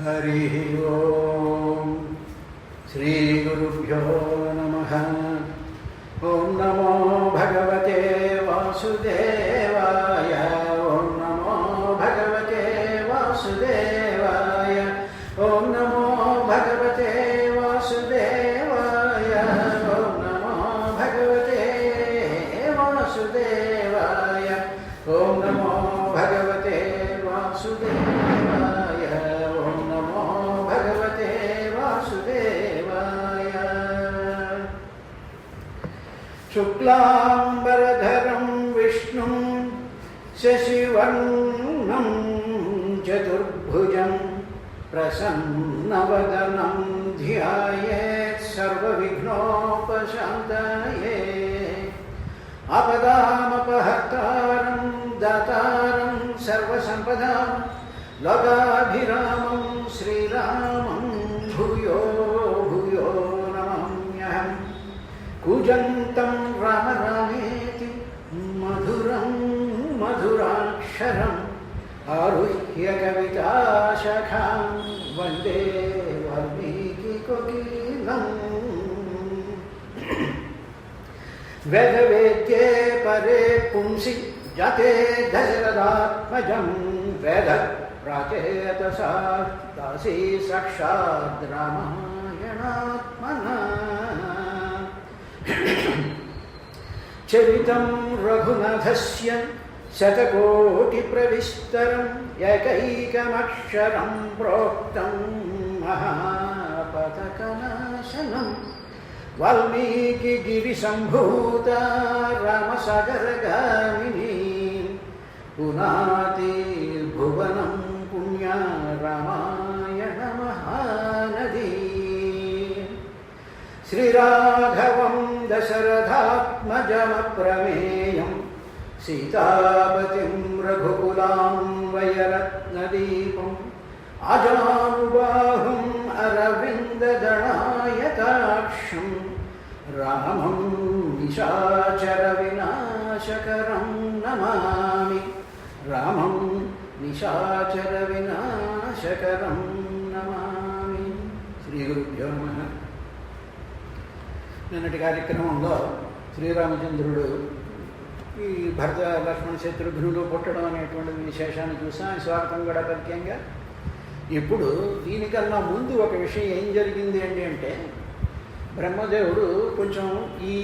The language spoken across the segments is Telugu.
హరి ఓం శ్రీ గురుభ్యో నమః. ఓం నమో భగవతే వాసుదేవాయ. ఓం నమో భగవతే వాసుదేవాయ. ఓం నమో భగవతే వాసుదేవాయ. ఓం నమో భగవతే వాసుదేవాయ. ఓం నమో భగవతే వాసుదేవాయ. ఓం నమో భగవతే వాసుదేవాయ. శుక్లాంబరధరం విష్ణుం శశివర్ణం చతుర్భుజం ప్రసన్నవదనం ధ్యాయేత్ సర్వవిఘ్నోపశాంతయే. ఆపదామపహర్తారం దాతారం సర్వసంపదాం లోకాభిరామం శ్రీరామం భూయో భూయో నమామ్యహం. కూజంతం రామ రామేతి మధురం మధురాక్షరం ఆరుహ్య కవితాశాఖాం వందే వాల్మీకికోకిలం. వేదవేద్యే పరే పుంసి జాతే దశరథాత్మజం వేద ప్రాచేతసా దాసీ సాక్షాద్ రామాయణాత్మనా. చరితం రఘునాథస్య శతకోటి ప్రవిస్తరం ఏకైకమక్షరం ప్రోక్తం మహాపతకనాశనం. వాల్మీకి గిరి సంభూత రామసాగరగామిని పునాతి భువనం పుణ్య రామాయణ మహానది. శ్రీరాఘవం దశరథాత్మజమప్రమేయం సీతాపతిం రఘుకులాం వయరత్నదీపం ఆజానుబాహుం అరవిందదళాయతాక్షం రామం నిశాచర వినాశకరం నమామి. రామం నిశాచర వినాశకరం నమామి. శ్రీ గురుభ్యో నమః. నిన్నటి కార్యక్రమంలో శ్రీరామచంద్రుడు ఈ భరత లక్ష్మణ శత్రుఘ్నుడు పుట్టడం అనేటువంటి విశేషాన్ని చూసాం. స్వాగతం కూడా పరిచయంగా. ఇప్పుడు దీనికన్నా ముందు ఒక విషయం ఏం జరిగింది అంటే బ్రహ్మదేవుడు కొంచెం ఈ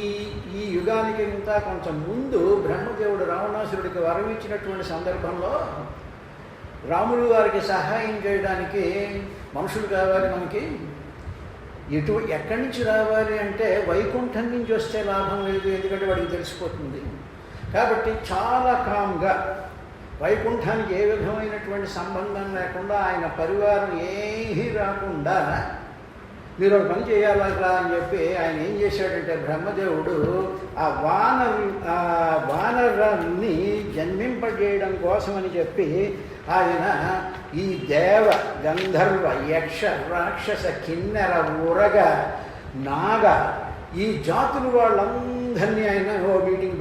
ఈ యుగానికి ఇంత కొంచెం ముందు బ్రహ్మదేవుడు రావణాసురుడికి వరం ఇచ్చినటువంటి సందర్భంలో రాముడు వారికి సహాయం చేయడానికి మనుషులు కావాలి. మనకి ఎక్కడి నుంచి రావాలి అంటే వైకుంఠం నుంచి వస్తే లాభం లేదు, ఎందుకంటే వాడికి తెలిసిపోతుంది. కాబట్టి చాలా కామ్గా వైకుంఠానికి ఏ విధమైనటువంటి సంబంధం లేకుండా ఆయన పరివారం ఏమీ రాకుండా మీరు ఒక పని చేయాలరా అని చెప్పి ఆయన ఏం చేశాడంటే బ్రహ్మదేవుడు ఆ వానరాన్ని జన్మింపజేయడం కోసమని చెప్పి ఆయన ఈ దేవ గంధర్వ యక్ష రాక్షస కిన్నెర ఉరగ నాగ ఈ జాతులు వాళ్ళందరినీ ఆయన ఓ మీటింగ్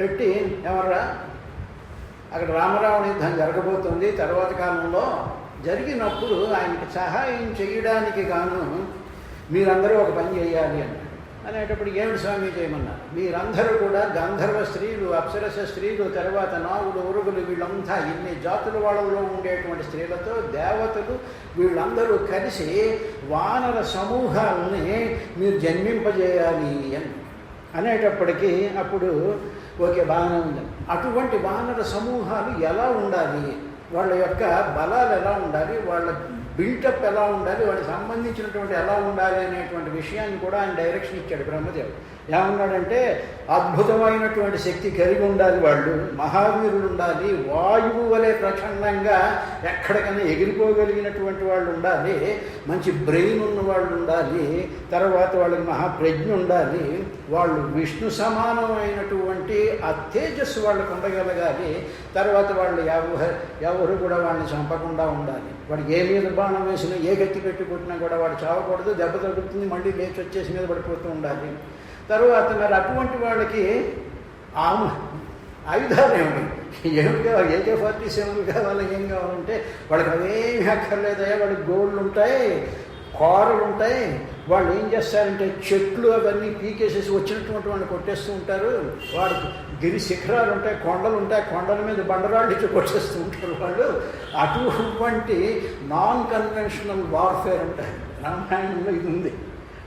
పెట్టి ఎవరా అక్కడ రామరావణ యుద్ధం జరగబోతుంది తర్వాత కాలంలో జరిగినప్పుడు ఆయనకి సహాయం చేయడానికి గాను మీరందరూ ఒక పని చేయాలి అనేటప్పుడు ఏమిటి స్వామి చేయమన్నారు. మీరందరూ కూడా గంధర్వ స్త్రీలు అప్సరస స్త్రీలు తర్వాత నాగులు ఉరుగులు వీళ్ళంతా ఇన్ని జాతుల వాళ్ళలో ఉండేటువంటి స్త్రీలతో దేవతలు వీళ్ళందరూ కలిసి వానర సమూహాలని మీరు జన్మింపజేయాలి అనేటప్పటికీ అప్పుడు ఓకే బాగానే ఉంది. అటువంటి వానర సమూహాలు ఎలా ఉండాలి, వాళ్ళ యొక్క బలాలు ఎలా ఉండాలి, వాళ్ళ బిల్టప్ ఎలా ఉండాలి, వాటికి సంబంధించినటువంటి ఎలా ఉండాలి అనేటువంటి విషయాన్ని కూడా ఆయన డైరెక్షన్ ఇచ్చాడు బ్రహ్మదేవుడు. ఏమన్నాడంటే అద్భుతమైనటువంటి శక్తి కలిగి ఉండాలి, వాళ్ళు మహావీరులు ఉండాలి, వాయువు వలె ప్రచండంగా ఎక్కడికైనా ఎగిరిపోగలిగినటువంటి వాళ్ళు ఉండాలి, మంచి బ్రెయిన్ ఉన్న వాళ్ళు ఉండాలి, తర్వాత వాళ్ళకి మహాప్రజ్ఞ ఉండాలి, వాళ్ళు విష్ణు సమానమైనటువంటి ఆ తేజస్సు వాళ్ళకు ఉండగలగాలి, తర్వాత వాళ్ళు ఎవరు కూడా వాళ్ళని చంపకుండా ఉండాలి, వాడికి ఏ మీద బాణం వేసినా ఏ గట్టి పెట్టి కొట్టినా కూడా వాడు చావకూడదు, దెబ్బ తగ్గుతుంది, మళ్ళీ లేచి వచ్చేసి మీద పడిపోతూ ఉండాలి. తర్వాత మరి అటువంటి వాళ్ళకి ఆయుధాలు ఏమిటి, ఏమి కావాలి, AK-47 కావాలి, ఏం కావాలంటే వాళ్ళకి అవేమి అక్కర్లేదయ్యా. వాళ్ళకి గోళ్ళు ఉంటాయి, కోరలు ఉంటాయి. వాళ్ళు ఏం చేస్తారంటే చెట్లు అవన్నీ పీకేసేసి వచ్చినటువంటి వాళ్ళు కొట్టేస్తూ ఉంటారు. వాడికి గిరి శిఖరాలు ఉంటాయి, కొండలు ఉంటాయి, కొండల మీద బండరాళ్ళు ఇచ్చి కొట్టేస్తూ ఉంటారు వాళ్ళు. అటువంటి నాన్ కన్వెన్షనల్ వార్ఫేర్ ఉంటాయి. రామాయణంలో ఇది ఉంది.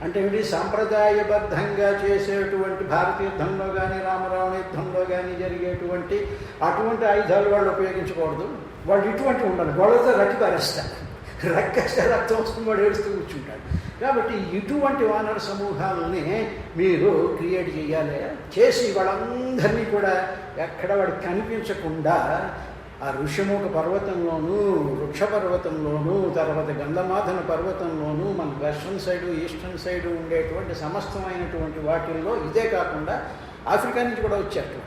అంటే ఏంటి, సాంప్రదాయబద్ధంగా చేసేటువంటి భారత యుద్ధంలో కానీ రామరావణ యుద్ధంలో కానీ జరిగేటువంటి అటువంటి ఆయుధాలు వాళ్ళు ఉపయోగించకూడదు. వాళ్ళు ఇటువంటి ఉండాలి. వాళ్ళతో రక్కి పారేస్తారు. రక్కేస్తే రక్తం వస్తుంది, వాడు ఏడుస్తూ కూర్చుంటాడు. కాబట్టి ఇటువంటి వానర సమూహాలని మీరు క్రియేట్ చేయాలి. చేసి వాళ్ళందరినీ కూడా ఎక్కడ వాడికి కనిపించకుండా ఆ ఋషిముఖ పర్వతంలోనూ, వృక్ష పర్వతంలోనూ, తర్వాత గంధమాధన పర్వతంలోనూ, మన వెస్ట్రన్ సైడు ఈస్టర్న్ సైడు ఉండేటువంటి సమస్తమైనటువంటి వాటిల్లో, ఇదే కాకుండా ఆఫ్రికా నుంచి కూడా వచ్చారు.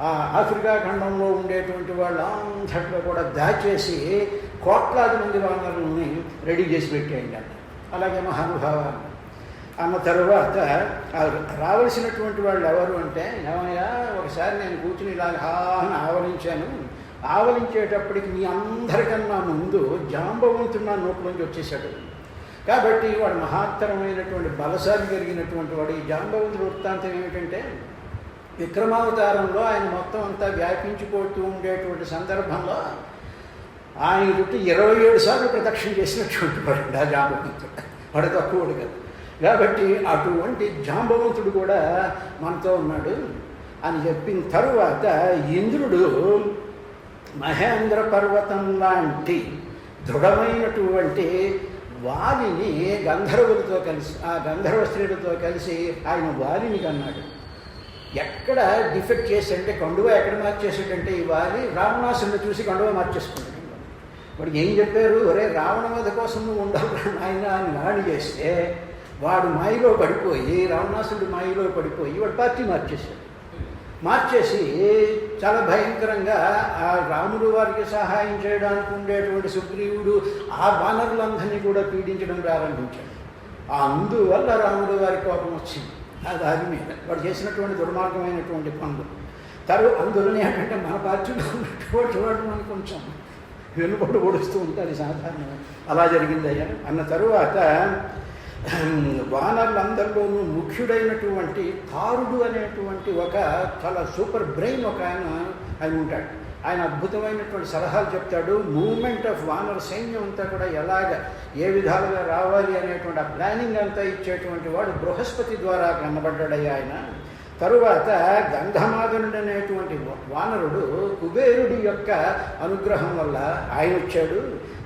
ఆ ఆఫ్రికా ఖండంలో ఉండేటువంటి వాళ్ళంతట్లో కూడా దాచేసి కోట్లాది మంది వానరుల్ని రెడీ చేసి పెట్టేయండి అంట. అలాగే మహానుభావాన్ని అన్న తరువాత రావాల్సినటువంటి వాళ్ళు ఎవరు అంటే, ఏమయ్యా ఒకసారి నేను కూర్చుని ఇలాగ హాని ఆవలించాను. ఆవలించేటప్పటికి మీ అందరికన్నా ముందు జాంబవంతుడు నా నోట్లోంచి వచ్చేసాడు. కాబట్టి వాడు మహత్తరమైనటువంటి బలశాలి కలిగినటువంటి వాడు. ఈ జాంబవంతుడు వృత్తాంతం ఏమిటంటే, విక్రమావతారంలో ఆయన మొత్తం అంతా వ్యాపించిపోతూ ఉండేటువంటి సందర్భంలో ఆయన చుట్టూ 27 సార్లు ప్రదక్షిణ చేసినటువంటి వాడు ఆ జాంబవంతుడు. వాడు తక్కువడు కదా. కాబట్టి అటువంటి జాంబవంతుడు కూడా మనతో ఉన్నాడు అని చెప్పిన తరువాత ఇంద్రుడు మహేంద్ర పర్వతం లాంటి దృఢమైనటువంటి వాలిని గంధర్వులతో కలిసి, ఆ గంధర్వ స్త్రీలతో కలిసి ఆయన వాలిని కన్నాడు. ఎక్కడ డిఫెక్ట్ చేశాడంటే, కండువా ఎక్కడ మార్చేసాడంటే, ఈ వాలి రావణాసురుని చూసి కండువా మార్చేసుకున్నాడు. వాడికి ఏం చెప్పారు, ఒరే రావణ వధ కోసం నువ్వు ఉండాలి ఆయన అని వాడి చేస్తే వాడు మాయలో పడిపోయి, రావణాసురుడు మాయలో పడిపోయి వాడు పార్టీ మార్చేశాడు. మార్చేసి చాలా భయంకరంగా ఆ రాముడు వారికి సహాయం చేయడానికి ఉండేటువంటి సుగ్రీవుడు ఆ వానరులందరినీ కూడా పీడించడం ప్రారంభించాడు. అందువల్ల రాముడు వారి కోపం వచ్చింది ఆ దాని మీద, వాడు చేసినటువంటి దుర్మార్గమైనటువంటి పనులు. అందులోనే ఏంటంటే మన పార్టీలో ఉన్నటువంటి వాడు మనం కొంచెం వెనుబడి ఓడుస్తూ ఉంటారు సాధారణంగా. అలా జరిగిందయ్యా. అన్న తరువాత వానరులందరిలోనూ ముఖ్యుడైనటువంటి తారుడు అనేటువంటి ఒక చాలా సూపర్ బ్రెయిన్ ఒక ఆయన ఉంటాడు. ఆయన అద్భుతమైనటువంటి సలహాలు చెప్తాడు. మూవ్మెంట్ ఆఫ్ వానర్ సైన్యం అంతా కూడా ఏ విధాలుగా రావాలి అనేటువంటి ఆ ప్లానింగ్ అంతా ఇచ్చేటువంటి వాడు బృహస్పతి ద్వారా కనబడ్డాడయ్యా ఆయన. తరువాత గంధమాదనుడు అనేటువంటి వానరుడు కుబేరుడి యొక్క అనుగ్రహం వల్ల ఆయన వచ్చాడు.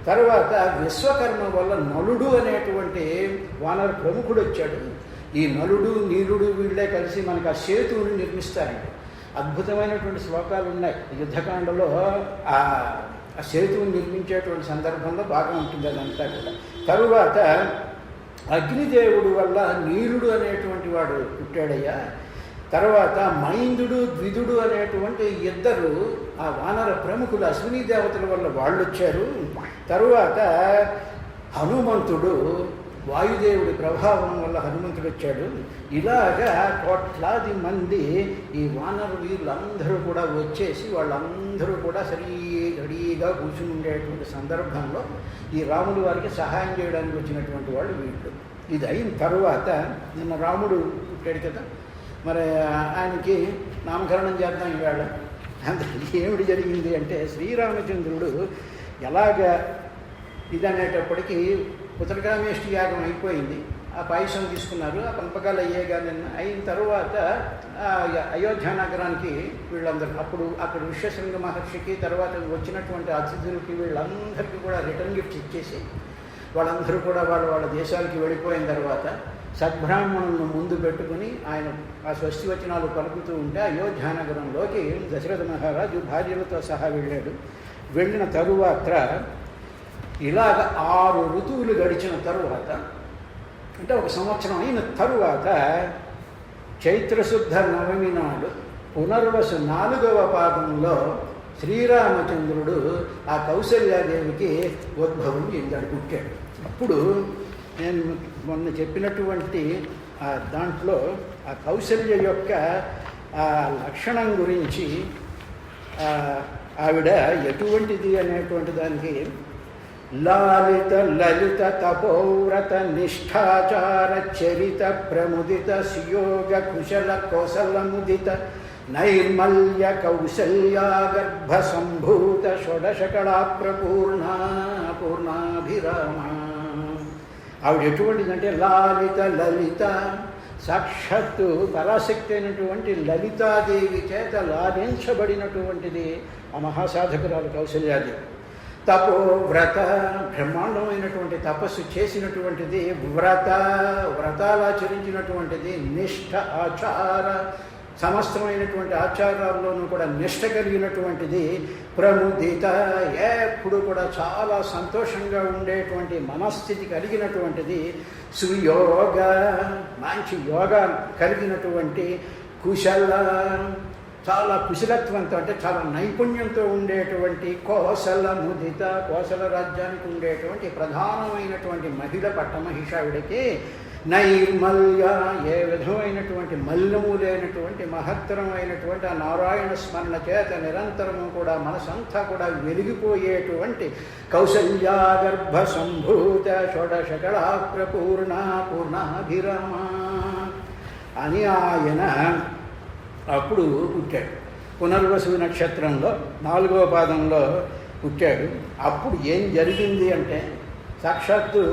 తరువాత విశ్వకర్మ వల్ల నలుడు అనేటువంటి వానర ప్రముఖుడు వచ్చాడు. ఈ నలుడు నీలుడు వీళ్ళే కలిసి మనకు ఆ సేతువుని నిర్మిస్తారండి. అద్భుతమైనటువంటి శ్లోకాలు ఉన్నాయి యుద్ధకాండలో. ఆ సేతువుని నిర్మించేటువంటి సందర్భంలో బాగా ఉంటుంది అదంతా కూడా. తరువాత అగ్నిదేవుడు వల్ల నీలుడు అనేటువంటి వాడు పుట్టాడయ్యా. తర్వాత మైందుడు ద్విదుడు అనేటువంటి ఇద్దరు ఆ వానర ప్రముఖులు అశ్విని దేవతల వల్ల వాళ్ళు వచ్చారు. తరువాత హనుమంతుడు వాయుదేవుడి ప్రభావం వల్ల హనుమంతుడు వచ్చాడు. ఇలాగా కోట్లాది మంది ఈ వానర వీరులందరూ కూడా వచ్చేసి వాళ్ళందరూ కూడా రెడీగా కూర్చుని ఉండేటువంటి సందర్భంలో ఈ రాముడు వారికి సహాయం చేయడానికి వచ్చినటువంటి వాళ్ళు వీళ్ళు. ఇది అయిన తరువాత నిన్న రాముడు పుట్టాడు కదా, మరి ఆయనకి నామకరణం చేద్దాం ఇవాళ. ఏమిటి జరిగింది అంటే, శ్రీరామచంద్రుడు ఎలాగ ఇదనేటప్పటికీ ఉత్తరకామేష్టి యాగం అయిపోయింది. ఆ పాయసం తీసుకున్నారు, ఆ పంపకాలు అయ్యేగా నిన్న. అయిన తర్వాత అయోధ్య నగరానికి వీళ్ళందరూ, అప్పుడు అక్కడ ఋష్యశృంగ మహర్షికి తర్వాత వచ్చినటువంటి అతిథులకి వీళ్ళందరికీ కూడా రిటర్న్ గిఫ్ట్స్ ఇచ్చేసి వాళ్ళందరూ కూడా వాళ్ళ దేశాలకి వెళ్ళిపోయిన తర్వాత సద్బ్రాహ్మణులను ముందు పెట్టుకుని ఆయన ఆ స్వస్తి వచనాలు పలుకుతూ ఉంటే అయోధ్యానగరంలోకి దశరథ మహారాజు భార్యలతో సహా వెళ్ళాడు. వెళ్ళిన తరువాత ఇలాగ 6 ఋతువులు గడిచిన తరువాత, అంటే 1 సంవత్సరం అయిన తరువాత చైత్రశుద్ధ నవమి నాడు పునర్వసు 4వ పాదంలో శ్రీరామచంద్రుడు ఆ కౌసల్యాదేవికి ఉద్భవం చెందాడు, పుట్టాడు. అప్పుడు నేను మొన్న చెప్పినటువంటి దాంట్లో ఆ కౌసల్య యొక్క ఆ లక్షణం గురించి ఆవిడ ఎటువంటిది అనేటువంటి దానికి లాలిత లలిత తపోవ్రత నిష్ఠాచార చరిత ప్రముదిత సుయోగ కుశల కౌశలముదిత నైర్మల్య కౌశల్యాగర్భ సంభూత షోడశకళా పూర్ణాభిరామ. ఆవిడ ఎటువంటిదంటే లాలిత లలిత, సాక్షాత్తు పరాశక్తి అయినటువంటి లలితాదేవి చేత లాలించబడినటువంటిది ఆ మహాసాధకురాలు కౌశల్యాదేవి. తపోవ్రత, బ్రహ్మాండమైనటువంటి తపస్సు చేసినటువంటిది, వ్రతాలాచరించినటువంటిది, నిష్ఠ ఆచార, సమస్తమైనటువంటి ఆచారాల్లోనూ కూడా నిష్ఠ కలిగినటువంటిది, ప్రముదిత, ఎప్పుడు కూడా చాలా సంతోషంగా ఉండేటువంటి మనస్థితి కలిగినటువంటిది, సుయోగ, మంచి యోగా కలిగినటువంటి, కుశల, చాలా కుశలత్వంతో అంటే చాలా నైపుణ్యంతో ఉండేటువంటి, కోసల ముదిత, కోసల రాజ్యానికి ఉండేటువంటి ప్రధానమైనటువంటి మహిళ పట్టమహిషావిడికి, నైర్మల్య, ఏ విధమైనటువంటి మలినము లేనటువంటి మహత్తరమైనటువంటి ఆ నారాయణ స్మరణ చేత నిరంతరము కూడా మనసంతా కూడా వెలిగిపోయేటువంటి కౌశల్యాగర్భ సంభూత షోడశకళా పూర్ణాభిరామ అని ఆయన అప్పుడు పుట్టాడు. పునర్వసు నక్షత్రంలో 4వ పాదంలో పుట్టాడు. అప్పుడు ఏం జరిగింది అంటే, సాక్షాత్తు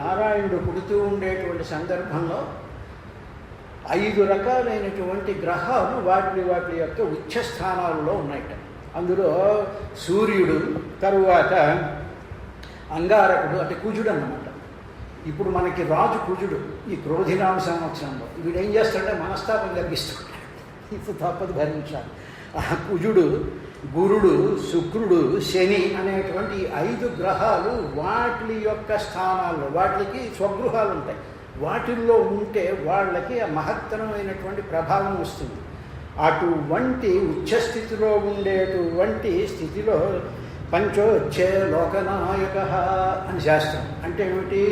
నారాయణుడు పుడుతూ ఉండేటువంటి సందర్భంలో 5 రకాలైనటువంటి గ్రహాలు వాటి యొక్క ఉచ్చస్థానాలలో ఉన్నాయట. అందులో సూర్యుడు, తరువాత అంగారకుడు అంటే కుజుడు అన్నమాట. ఇప్పుడు మనకి రాజు కుజుడు ఈ క్రోధినామ సంవత్సరంలో. వీడేం చేస్తాడంటే మనస్తాపం కలిగిస్తాడు, ఇప్పుడు తప్పదు భరించాలి. ఆ కుజుడు, గురుడు, శుక్రుడు, శని అనేటువంటి 5 గ్రహాలు వాటి యొక్క స్థానాల్లో, వాటికి స్వగృహాలు ఉంటాయి. వాటిల్లో ఉంటే వాళ్ళకి ఆ మహత్తరమైనటువంటి ప్రభావం వస్తుంది. అటువంటి ఉచ్చస్థితిలో ఉండేటువంటి స్థితిలో పంచోచ్చే లోకనాయక అని శాస్త్రం. అంటే ఏమిటి?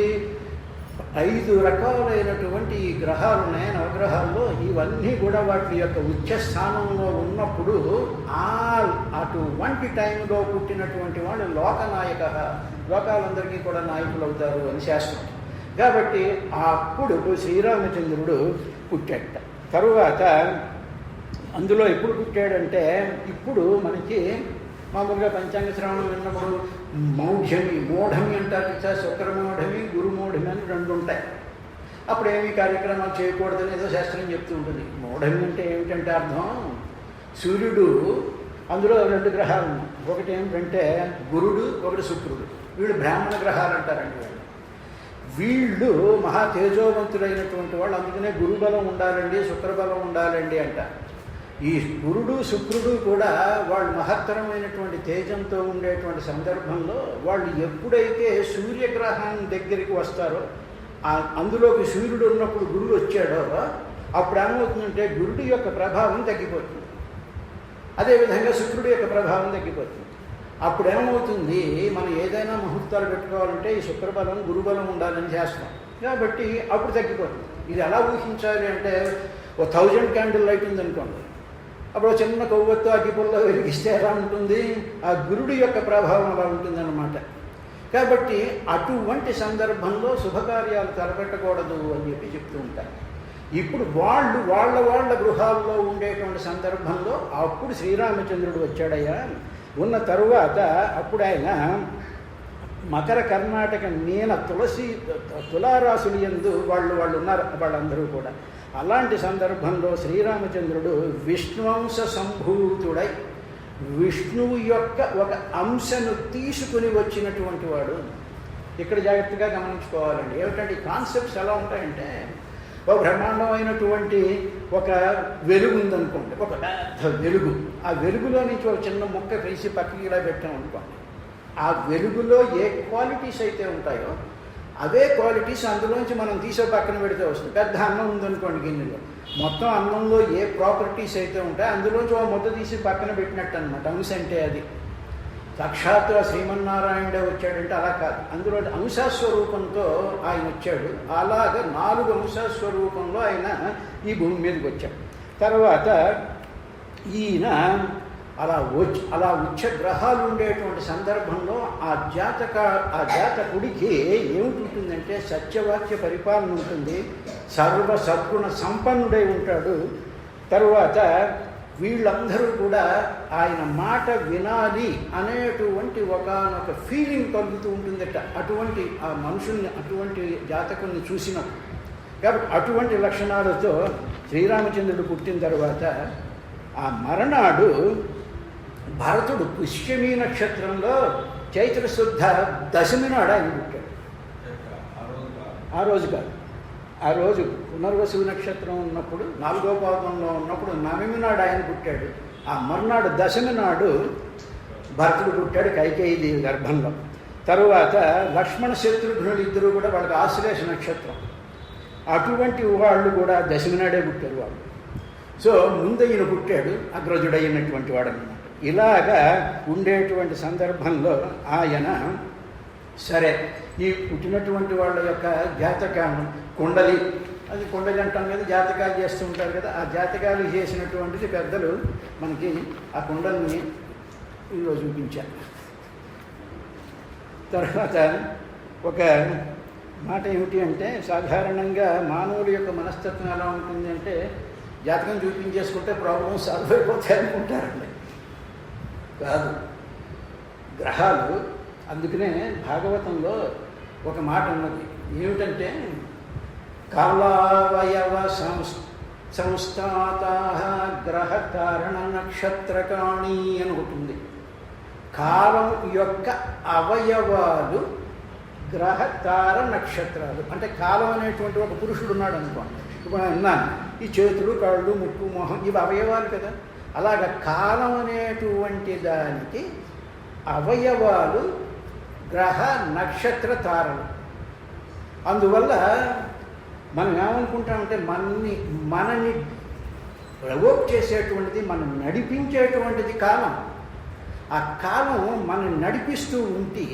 5 రకాలైనటువంటి ఈ గ్రహాలు ఉన్నాయి, నవగ్రహాల్లో. ఇవన్నీ కూడా వాటి యొక్క ఉచ్చస్థానంలో ఉన్నప్పుడు అటువంటి టైంలో పుట్టినటువంటి వాళ్ళు లోకనాయక, లోకాలందరికీ కూడా నాయకులు అవుతారు అని శాస్త్రం. కాబట్టి అప్పుడు శ్రీరామచంద్రుడు పుట్టాట. తరువాత అందులో ఎప్పుడు పుట్టాడంటే, ఇప్పుడు మనకి మామూలుగా పంచాంగ శ్రవణం విన్నప్పుడు మూఢమి అంటారు కదా, శుక్రమూఢమి, గురుమూఢమి అని 2 ఉంటాయి. అప్పుడు ఏమీ కార్యక్రమాలు చేయకూడదని ఏదో శాస్త్రం చెప్తూ ఉంటుంది. మూఢమి అంటే ఏమిటంటే అర్థం, సూర్యుడు, అందులో 2 గ్రహాలు ఉన్నాయి. ఒకటి ఏమిటంటే గురుడు, ఒకటి శుక్రుడు. వీళ్ళు బ్రాహ్మణ గ్రహాలు అంటారండి. వీళ్ళు మహా తేజోవంతులైనటువంటి వాళ్ళు. అందుకనే గురుబలం ఉండాలండి, శుక్రబలం ఉండాలండి అంటారు. ఈ గురుడు, శుక్రుడు కూడా వాళ్ళు మహత్తరమైనటువంటి తేజంతో ఉండేటువంటి సందర్భంలో వాళ్ళు ఎప్పుడైతే సూర్యగ్రహం దగ్గరికి వస్తారో, అందులోకి సూర్యుడు ఉన్నప్పుడు గురుడు వచ్చాడో, అప్పుడు ఏమవుతుందంటే గురుడు యొక్క ప్రభావం తగ్గిపోతుంది. అదేవిధంగా శుక్రుడు యొక్క ప్రభావం తగ్గిపోతుంది. అప్పుడు ఏమవుతుంది, మనం ఏదైనా ముహూర్తాలు పెట్టుకోవాలంటే ఈ శుక్రబలం, గురుబలం ఉండాలని చేస్తాం. కాబట్టి అప్పుడు తగ్గిపోతుంది. ఇది ఎలా ఊహించాలి అంటే, 1000 క్యాండిల్ లైట్ ఉందనుకోండి, అప్పుడు చిన్న కొవ్వొత్తు అగ్గిపుల్లో వెలిగిస్తే ఎలా ఉంటుంది, ఆ గురుడు యొక్క ప్రభావం అలా ఉంటుందన్నమాట. కాబట్టి అటువంటి సందర్భంలో శుభకార్యాలు తలపెట్టకూడదు అని చెప్పి చెప్తూ ఉంటారు. ఇప్పుడు వాళ్ళ గృహాల్లో ఉండేటువంటి సందర్భంలో అప్పుడు శ్రీరామచంద్రుడు వచ్చాడయ్యా. ఉన్న తరువాత అప్పుడు ఆయన మకర, కర్ణాటక, మీన, తులారాశులు యందు వాళ్ళు ఉన్నారు, వాళ్ళందరూ కూడా. అలాంటి సందర్భంలో శ్రీరామచంద్రుడు విష్ణువంశ సంభూతుడై విష్ణువు యొక్క ఒక అంశను తీసుకుని వచ్చినటువంటి వాడు. ఇక్కడ జాగ్రత్తగా గమనించుకోవాలండి. ఏమిటంటే ఈ కాన్సెప్ట్స్ ఎలా ఉంటాయంటే, ఒక బ్రహ్మాండమైనటువంటి ఒక వెలుగు ఉందనుకోండి, ఒక పెద్ద వెలుగు. ఆ వెలుగులో నుంచి ఒక చిన్న ముక్క తీసి పక్కకి ఇలా పెట్టామనుకోండి, ఆ వెలుగులో ఏ క్వాలిటీస్ అయితే ఉంటాయో అవే క్వాలిటీస్ అందులోంచి మనం తీసే పక్కన పెడితే వస్తుంది. పెద్ద అన్నం ఉందనుకోండి గిన్నెలో, మొత్తం అన్నంలో ఏ ప్రాపర్టీస్ అయితే ఉంటాయో అందులోంచి ఒక ముద్ద తీసి పక్కన పెట్టినట్టు అనమాట. అంశ అంటే అది సాక్షాత్తు శ్రీమన్నారాయణుడే వచ్చాడంటే అలా కాదు, అందులో అంశస్వరూపంతో ఆయన వచ్చాడు. అలాగే 4 అంశస్వరూపంలో ఆయన ఈ భూమి మీదకి వచ్చాడు. తర్వాత ఈయన అలా ఉచ్చ గ్రహాలు ఉండేటువంటి సందర్భంలో ఆ జాతకుడికి ఏమిటి సత్యవాక్య పరిపాలన ఉంటుంది, సర్వ సద్గుణ సంపన్నుడై ఉంటాడు. తరువాత వీళ్ళందరూ కూడా ఆయన మాట వినాలి అనేటువంటి ఒకనొక ఫీలింగ్ కలుగుతూ ఉంటుందట అటువంటి ఆ మనుషుల్ని, అటువంటి జాతకుల్ని చూసినప్పుడు. కాబట్టి అటువంటి లక్షణాలతో శ్రీరామచంద్రుడు పుట్టిన తర్వాత ఆ మరనాడు భరతుడు పుష్యమీ నక్షత్రంలో చైత్రశుద్ధ దశమి నాడు ఆయన పుట్టాడు. ఆ రోజు కాదు, ఆ రోజు పునర్వసు నక్షత్రం ఉన్నప్పుడు 4వ పాదంలో ఉన్నప్పుడు నవమి నాడు ఆయన పుట్టాడు. ఆ మర్నాడు దశమి నాడు భరతుడు పుట్టాడు కైకేయీదేవి గర్భంలో. తరువాత లక్ష్మణ శత్రుఘ్నులు ఇద్దరు కూడా వాళ్ళకి ఆశ్లేష నక్షత్రం, అటువంటి వాళ్ళు కూడా దశమి నాడే పుట్టారు వాళ్ళు. సో ముందు ఈయన పుట్టాడు, అగ్రజుడైనటువంటి వాడు అన్నమాట. ఇలాగా ఉండేటువంటి సందర్భంలో ఆయన సరే ఈ పుట్టినటువంటి వాళ్ళ యొక్క జాతకాన్ని కుండలి, అది కుండలి అంటాం కదా, జాతకాలు చేస్తూ ఉంటారు కదా, ఆ జాతకాలు చేసినటువంటిది పెద్దలు మనకి ఆ కుండల్ని ఇందులో చూపించారు. తర్వాత ఒక మాట ఏమిటి అంటే, సాధారణంగా మానవుల యొక్క మనస్తత్వం ఎలా ఉంటుంది అంటే, జాతకం చూపించేసుకుంటే ప్రాబ్లమ్స్ సాల్వ్ అయిపోతాయి అనుకుంటారండి. కాదు, గ్రహాలు. అందుకనే భాగవతంలో ఒక మాట ఉన్నది ఏమిటంటే, కాలావయవ సంస్థాత గ్రహ కారణ నక్షత్రకాణి అని ఉంటుంది. కాలం యొక్క అవయవాలు గ్రహ తార నక్షత్రాలు. అంటే కాలం అనేటువంటి ఒక పురుషుడు ఉన్నాడు అనుకోండి. ఇప్పుడు అన్నాను ఈ చేతులు, కాళ్ళు, ముక్కు, మొహం ఇవి అవయవాలు కదా. అలాగ కాలం అనేటువంటి దానికి అవయవాలు గ్రహ నక్షత్ర తారలు. అందువల్ల మనం ఏమనుకుంటామంటే మనని ప్రవోక్ చేసేటువంటిది, మనం నడిపించేటువంటిది కాలం. ఆ కాలం మనం నడిపిస్తూ ఉంటే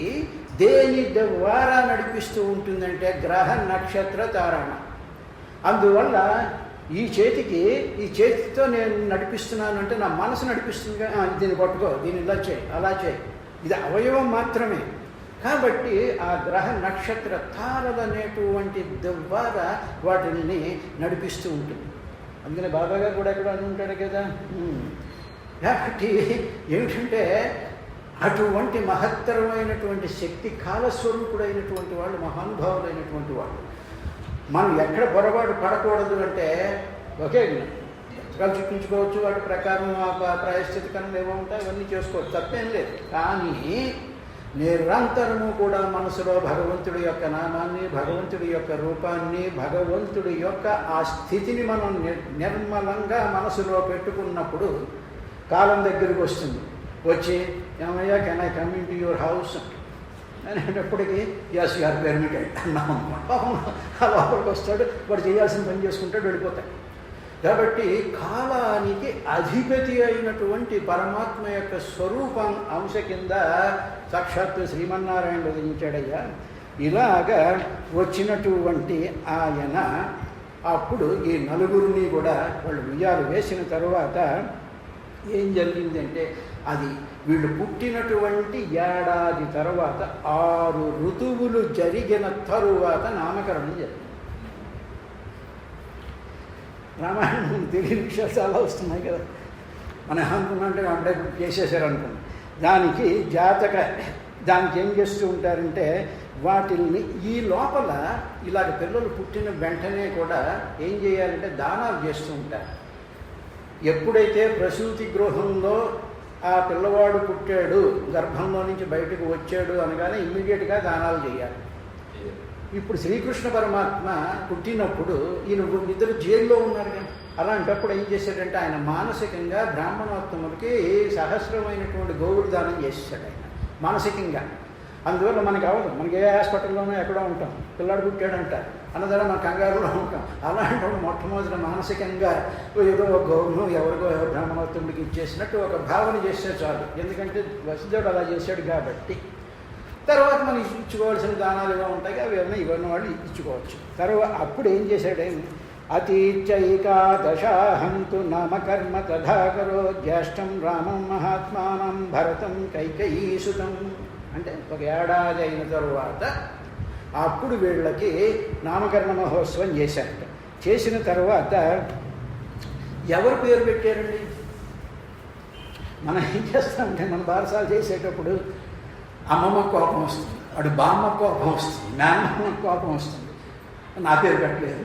దేని ద్వారా నడిపిస్తూ ఉంటుందంటే గ్రహ నక్షత్ర తారణ. అందువల్ల ఈ చేతితో నేను నడిపిస్తున్నాను అంటే నా మనసు నడిపిస్తుంది. దీన్ని పట్టుకో, దీన్ని ఇలా చేయి, అలా చేయి, ఇది అవయవం మాత్రమే. కాబట్టి ఆ గ్రహ నక్షత్ర తారలు అనేటువంటి ద్వారా వాటిని నడిపిస్తూ ఉంటుంది. అందుకని బాబాగారు కూడా ఎక్కడ అని ఉంటాడు కదా. కాబట్టి ఏమిటంటే అటువంటి మహత్తరమైనటువంటి శక్తి కాలస్వరూపుడైనటువంటి వాళ్ళు, మహానుభావులైనటువంటి వాళ్ళు. మనం ఎక్కడ పొరపాటు పడకూడదు అంటే, ఒకే పుస్తకాలు చూపించుకోవచ్చు, వాటి ప్రకారం ప్రాయశ్చిత కనులు ఏమో ఉంటాయి, అవన్నీ చేసుకోవచ్చు, తప్పేం లేదు. కానీ నిరంతరము కూడా మనసులో భగవంతుడి యొక్క నామాన్ని, భగవంతుడి యొక్క రూపాన్ని, భగవంతుడి యొక్క ఆ స్థితిని మనం నిర్మలంగా మనసులో పెట్టుకున్నప్పుడు కాలం దగ్గరికి వస్తుంది. వచ్చి ఏమయ్యా can I come in to your house అనేటప్పటికీ యస్ యు ఆర్ పెర్మిటెడ్ అన్నాం అనమాట. ఆ లోపలికి వస్తాడు, వాడు చేయాల్సిన పని చేసుకుంటాడు, వెళ్ళిపోతాడు. కాబట్టి కాలానికి అధిపతి అయినటువంటి పరమాత్మ యొక్క స్వరూపం అంశ కింద సాక్షాత్తు శ్రీమన్నారాయణ ఉదయించాడయ్యా. ఇలాగా వచ్చినటువంటి ఆయన అప్పుడు ఈ నలుగురిని కూడా వాళ్ళు ఉయ్యాలు వేసిన తరువాత ఏం జరిగిందంటే, అది వీళ్ళు పుట్టినటువంటి ఏడాది తర్వాత 6 ఋతువులు జరిగిన తరువాత నామకరణం జరిగింది. రామాయణం తెలియని విషయాలు చాలా వస్తున్నాయి కదా. మనం ఏమనుకున్నామంటే అప్పుడే చేసేసారు అనుకున్నాం. దానికి ఏం చేస్తూ ఉంటారంటే, వాటిల్ని ఈ లోపల ఇలాగ పిల్లలు పుట్టిన వెంటనే కూడా ఏం చేయాలంటే దానాలు చేస్తూ ఉంటారు. ఎప్పుడైతే ప్రసూతి గృహంలో ఆ పిల్లవాడు పుట్టాడు, గర్భంలో నుంచి బయటకు వచ్చాడు అనగానే ఇమ్మీడియట్గా దానాలు చేయాలి. ఇప్పుడు శ్రీకృష్ణ పరమాత్మ పుట్టినప్పుడు ఈయన ఇద్దరు జైల్లో ఉన్నారు కదా. అలాంటప్పుడు ఏం చేశాడంటే, ఆయన మానసికంగా బ్రాహ్మణోత్తములకి సహస్రమైనటువంటి గోవులు దానం చేసేసాడు ఆయన మానసికంగా. అందువల్ల మనకి అవ్వదు, మనకి ఏ హాస్పిటల్లోనో ఎక్కడో ఉంటాం, పిల్లాడు పుట్టాడంట అన్నదాన్ని మన కంగారులో ఉంటాం. అలాంటి మొట్టమొదటి మానసికంగా ఏదో ఒక గౌరవం ఎవరికో బ్రాహ్మణోత్తముడికి ఇచ్చేసినట్టు ఒక భావన చేస్తే చాలు. ఎందుకంటే వసుదేవుడు అలా చేశాడు కాబట్టి. తర్వాత మనం ఇచ్చుకోవాల్సిన దానాలు ఏవో ఉంటాయి, అవి ఏమైనా ఇవన్నీ వాళ్ళు ఇచ్చుకోవచ్చు. తర్వాత అప్పుడు ఏం చేశాడు, అతీత్యైకాదశాహంతు నామకర్మ తథా కరో జ్యేష్ఠం రామం మహాత్మానం భరతం కైకేయీసుతం. అంటే ఒక ఏడాది అయిన తరువాత అప్పుడు వీళ్ళకి నామకరణ మహోత్సవం చేశారట. చేసిన తర్వాత ఎవరు పేరు పెట్టారండి? మనం ఏం చేస్తామంటే మన బారసాలు చేసేటప్పుడు అమ్మమ్మ కోపం వస్తుంది, వాడు బామ్మ కోపం వస్తుంది, నాన్నమ్మ కోపం వస్తుంది, నా పేరు పెట్టలేదు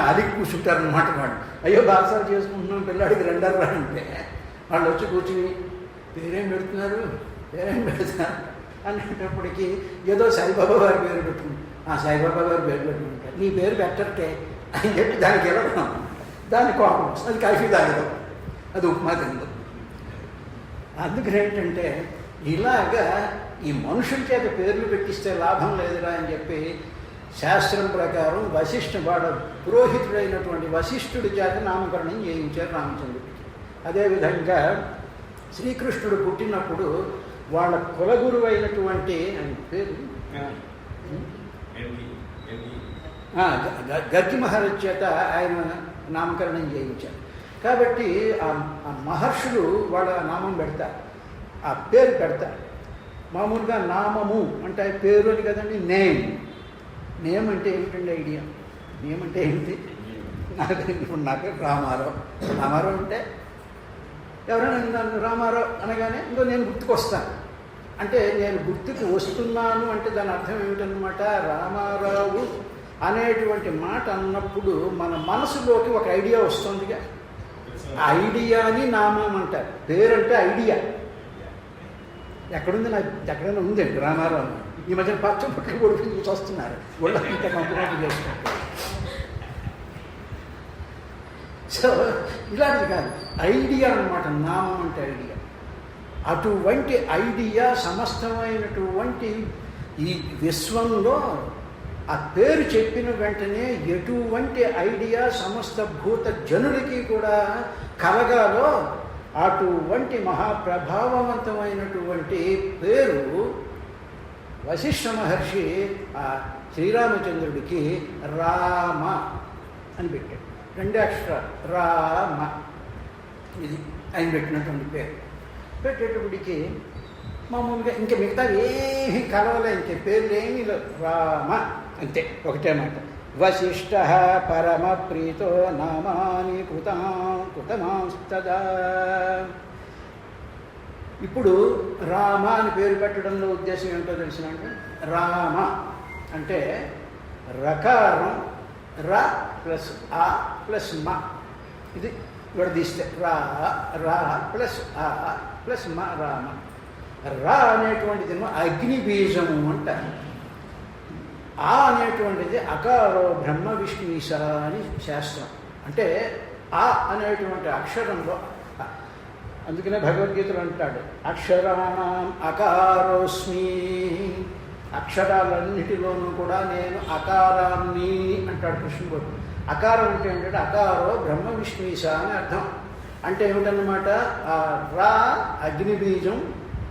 అది కూర్చుంటారనమాట. వాడు అయ్యో బారసాలు చేసుకుంటున్నాం పిల్లాడికి రెండర్రా అంటే వాళ్ళు వచ్చి కూర్చుని పేరేం పెడుతున్నారు అనేటప్పటికీ ఏదో సాయిబాబా గారి పేరు పెట్టుకుంది. సాయిబాబా గారి పేరు పెట్టుకుంటారు, నీ పేరు పెట్టట్టే అని చెప్పి దానికి వెళ్ళడం, దాని కోపం వస్తుంది, అది కాఫీ తాగదు, అది ఉప్మా తిందు. అందుకని ఏంటంటే ఇలాగా ఈ మనుషుల చేత పేర్లు పెట్టిస్తే లాభం లేదురా అని చెప్పి శాస్త్రం ప్రకారం వాడు పురోహితుడైనటువంటి వశిష్ఠుడి చేత నామకరణం చేయించారు రామచంద్రుడికి. అదేవిధంగా శ్రీకృష్ణుడు పుట్టినప్పుడు వాళ్ళ కులగురువు అయినటువంటి పేరు గర్గి మహారాజ్ చేత ఆయన నామకరణం చేయించారు. కాబట్టి ఆ మహర్షులు వాళ్ళ నామం పెడతారు, ఆ పేరు పెడతారు. మామూలుగా నామము అంటే పేరు అని కదండి. నేమ్ అంటే ఏమిటండి ఐడియా? నేమ్ అంటే ఏంటి? ఇప్పుడు నా పేరు రామారావు. రామారావు అంటే ఎవరైనా నన్ను రామారావు అనగానే ఇంకో నేను గుర్తుకొస్తాను. అంటే నేను గుర్తుకు వస్తున్నాను అంటే దాని అర్థం ఏమిటనమాట? రామారావు అనేటువంటి మాట అన్నప్పుడు మన మనసులోకి ఒక ఐడియా వస్తుందిగా, ఐడియాని నామం అంటారు. పేరంటే ఐడియా. ఎక్కడుంది? నాకు ఎక్కడైనా ఉందండి రామారావు. ఈ మధ్యన పచ్చ పక్కన కొడుకు చూస్తున్నారు, ఒళ్ళంతా కంపెనీ చేసుకుంటారు. సో ఇలాంటిది కాదు, ఐడియా అన్నమాట. నామం అంటే ఐడియా. అటువంటి ఐడియా సమస్తమైనటువంటి ఈ విశ్వంలో ఆ పేరు చెప్పిన వెంటనే ఎటువంటి ఐడియా సమస్త భూత జనులకి కూడా కలగాలో అటువంటి మహాప్రభావవంతమైనటువంటి పేరు వశిష్ఠ మహర్షి ఆ శ్రీరామచంద్రుడికి రామ అని పెట్టాడు. 2 అక్షరాలు రామ, ఇది ఆయన పెట్టినటువంటి పేరు. పెట్టేటప్పటికి మామూలుగా ఇంకా మిగతా ఏమీ కలవలే, ఇంకే పేర్లు ఏమీ లేవు, రామ అంతే, ఒకటే మాట. వశిష్ఠ పరమ ప్రీతో నామాని కృతమాస్తదా. ఇప్పుడు రామ అని పేరు పెట్టడంలో ఉద్దేశం ఏమిటో తెలిసినంటే, రామ అంటే రకారం ర ప్లస్ ఆ ప్లస్ మ, ఇది విడదీస్తే రా ప్లస్ ఆ ప్లస్ మ, రామ. రా అనేటువంటిది అగ్ని బీజము అంటారు. ఆ అనేటువంటిది అకారో బ్రహ్మ విష్ణు ఈశ అని శాస్త్రం. అంటే ఆ అనేటువంటి అక్షరంలో, అందుకనే భగవద్గీతలు అంటాడు అక్షరాణం అకారోస్మి, అక్షరాలన్నిటిలోనూ కూడా నేను అకారాన్ని అంటాడు కృష్ణుడు. అకారం అంటే ఏంటంటే అకారో బ్రహ్మ విష్ణు ఈశ అని అర్థం. అంటే ఏమిటన్నమాట? ఆ రా అగ్ని బీజం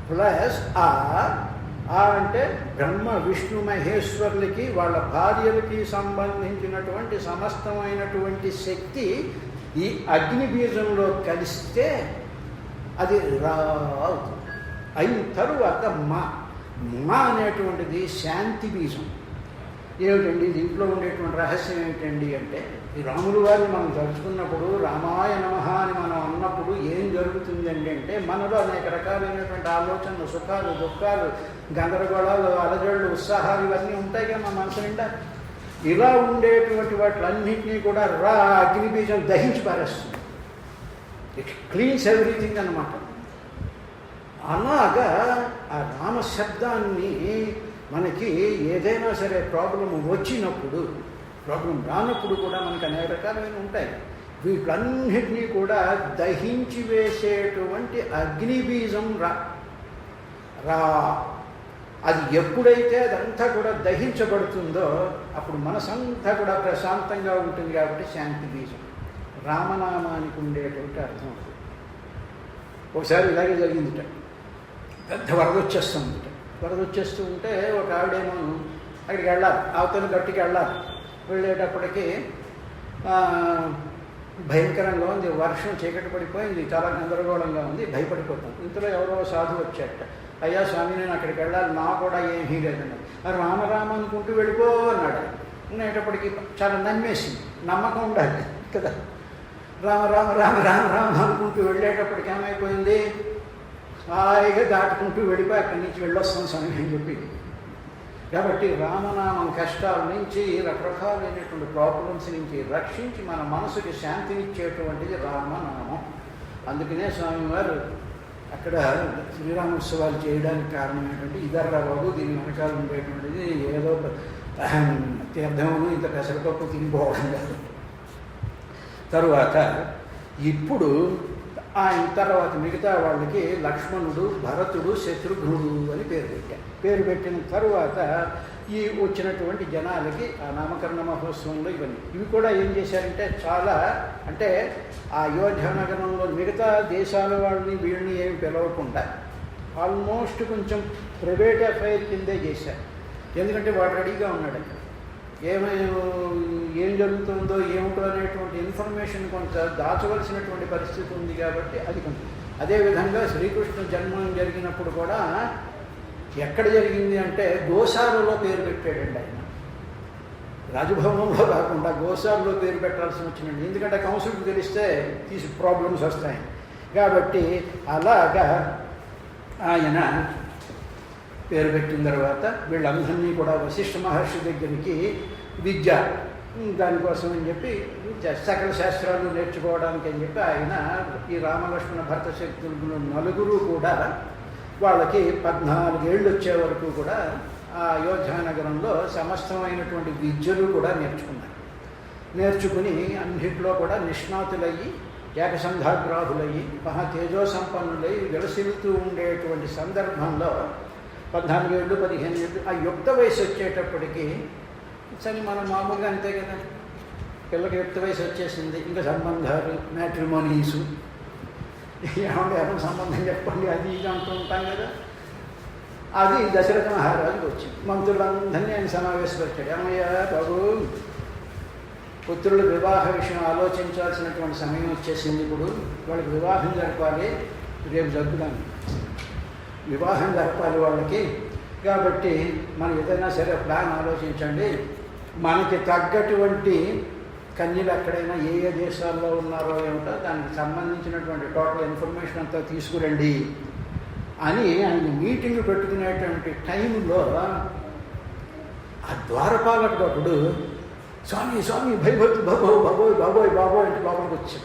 ప్లస్ ఆ అంటే బ్రహ్మ విష్ణు మహేశ్వరులకి వాళ్ళ భార్యలకి సంబంధించినటువంటి సమస్తమైనటువంటి శక్తి ఈ అగ్ని బీజంలో కలిస్తే అది రా అవుతుంది. అయిన తరువాత మా అనేటువంటిది శాంతి బీజం. ఏమిటండి దీంట్లో ఉండేటువంటి రహస్యం ఏమిటండి అంటే, ఈ రాములు వారిని మనం తలుచుకున్నప్పుడు రామాయ నమః అని మనం అన్నప్పుడు ఏం జరుగుతుందండి అంటే, మనలో అనేక రకాలైనటువంటి ఆలోచనలు, సుఖాలు, దుఃఖాలు, గందరగోళాలు, అలజడులు, ఉత్సాహాలు ఇవన్నీ ఉంటాయిగా మన మనసు నిండా. ఇలా ఉండేటువంటి వాటిలన్నింటినీ కూడా అగ్ని బీజం దహించి పారేస్తుంది. ఇట్ క్లీన్స్ ఎవ్రీథింగ్ అన్నమాట. అలాగా ఆ రామశబ్దాన్ని మనకి ఏదైనా సరే ప్రాబ్లం వచ్చినప్పుడు, ప్రాబ్లం రానప్పుడు కూడా మనకు అనేక రకాలైన ఉంటాయి. వీటన్నిటినీ కూడా దహించి వేసేటువంటి అగ్నిబీజం రా. అది ఎప్పుడైతే అదంతా కూడా దహించబడుతుందో అప్పుడు మనసంతా కూడా ప్రశాంతంగా ఉంటుంది. కాబట్టి శాంతి బీజం రామనామానికి ఉండేటువంటి అర్థం. ఒకసారి ఇలాగే జరిగిందిట. పెద్ద వరద వచ్చేస్తుందిట. వరద వచ్చేస్తూ ఉంటే ఒక ఆవిడేమో అక్కడికి వెళ్ళాలి, అవతల గట్టికి వెళ్ళాలి. వెళ్ళేటప్పటికి భయంకరంగా ఉంది, వర్షం చీకటి పడిపోయింది, చాలా గందరగోళంగా ఉంది, భయపడిపోతాం. ఇంతలో ఎవరో సాధువు వచ్చాట. అయ్యా స్వామి, నేను అక్కడికి వెళ్ళాలి, నా కూడా ఏమీ లేదన్నాడు. రామరామ అనుకుంటూ వెళ్ళిపో అన్నాడు. అనేటప్పటికీ చాలా నమ్మేసింది, నమ్మకం ఉండాలి కదా. రామ రామ రామ రామ రామ అనుకుంటూ వెళ్ళేటప్పటికి ఏమైపోయింది, హాయిగా దాటుకుంటూ వెళ్ళిపోయి అక్కడి నుంచి వెళ్ళొస్తాం స్వామి అని చెప్పి. కాబట్టి రామనామం కష్టాల నుంచి, రకరకాలైనటువంటి ప్రాబ్లమ్స్ నుంచి రక్షించి మన మనసుకి శాంతినిచ్చేటువంటిది రామనామం. అందుకనే స్వామివారు అక్కడ శ్రీరామోత్సవాలు చేయడానికి కారణం ఏంటంటే ఇదర్రా బాబు, దీని వెనకాల ఉండేటువంటిది ఏదో తీర్థమును ఇంత పెసరపప్పు తినిపోవడం కాదు. తరువాత ఇప్పుడు ఆయన తర్వాత మిగతా వాళ్ళకి లక్ష్మణుడు, భరతుడు, శత్రుఘ్నుడు అని పేరు పెట్టారు. పేరు పెట్టిన తరువాత ఈ వచ్చినటువంటి జనాలకి ఆ నామకరణ మహోత్సవంలో ఇవి కూడా ఏం చేశారంటే చాలా, అంటే ఆ అయోధ్య నగరంలో మిగతా దేశాల వాళ్ళని వీళ్ళని ఏమి పిలవకుండా ఆల్మోస్ట్ కొంచెం ప్రైవేట్ అఫైర్ కిందే చేశారు. ఎందుకంటే వాడు రెడీగా ఉన్నాడు అక్కడ, ఏం జరుగుతుందో ఏమిటో అనేటువంటి ఇన్ఫర్మేషన్ కొంత దాచవలసినటువంటి పరిస్థితి ఉంది కాబట్టి అది కొంచెం. అదేవిధంగా శ్రీకృష్ణ జన్మం జరిగినప్పుడు కూడా ఎక్కడ జరిగింది అంటే గోశాలలో పేరు పెట్టాడండి ఆయన. రాజభవనంలో కాకుండా గోశాలలో పేరు పెట్టాల్సి వచ్చిందండి. ఎందుకంటే కౌన్సిల్కి తెలిస్తే ప్రాబ్లమ్స్ వస్తాయి కాబట్టి అలాగా ఆయన పేరు పెట్టిన తర్వాత వీళ్ళందరినీ కూడా వశిష్ఠ మహర్షి దగ్గరికి విద్య దానికోసం అని చెప్పి సకల శాస్త్రాలు నేర్చుకోవడానికి అని చెప్పి ఆయన ఈ రామలక్ష్మణ భరత శత్రుఘ్నులు నలుగురు కూడా వాళ్ళకి 14 ఏళ్ళు వచ్చే వరకు కూడా ఆ అయోధ్య నగరంలో సమస్తమైనటువంటి విద్యలు కూడా నేర్చుకుని అన్నింటిలో కూడా నిష్ణాతులయ్యి ఏకసంధాగ్రాహులయ్యి మహా తేజోసంపన్నులై విలసిల్లుతూ ఉండేటువంటి సందర్భంలో 14 ఏళ్ళు 15 ఏళ్ళు ఆ యుక్త వయసు వచ్చేటప్పటికి సరే మనం మామూలుగా అంతే కదా, పిల్లకి యుక్త వయసు వచ్చేసింది, ఇంకా సంబంధాలు, మ్యాట్రిమోనీసు, ఎవరు సంబంధం చెప్పండి అది ఇది అంటూ ఉంటాం కదా. అది దశరథ మహారాజుకి వచ్చింది. మంత్రులందరినీ ఆయన సమావేశపరిచాడు. ఏమయ్యా బాబు, పుత్రుల వివాహ విషయం ఆలోచించాల్సినటువంటి సమయం వచ్చేసింది. ఇప్పుడు వాళ్ళకి వివాహం జరపాలి, రేపు జరుపుదాం, వివాహం జరపాలి వాళ్ళకి. కాబట్టి మనం ఏదైనా సరే ప్లాన్ ఆలోచించండి, మనకి తగ్గటువంటి కన్యలు ఎక్కడైనా ఏ ఏ దేశాల్లో ఉన్నారో ఏమిటో దానికి సంబంధించినటువంటి టోటల్ ఇన్ఫర్మేషన్ అంతా తీసుకురండి అని ఆయన మీటింగ్ పెట్టుకునేటువంటి టైంలో ఆ ద్వారపాలకుడు స్వామి స్వామి భయభక్తి బాబోయ్ బాబోయ్ బాబోయ్ బాబోయ్ అంటే లోపలికి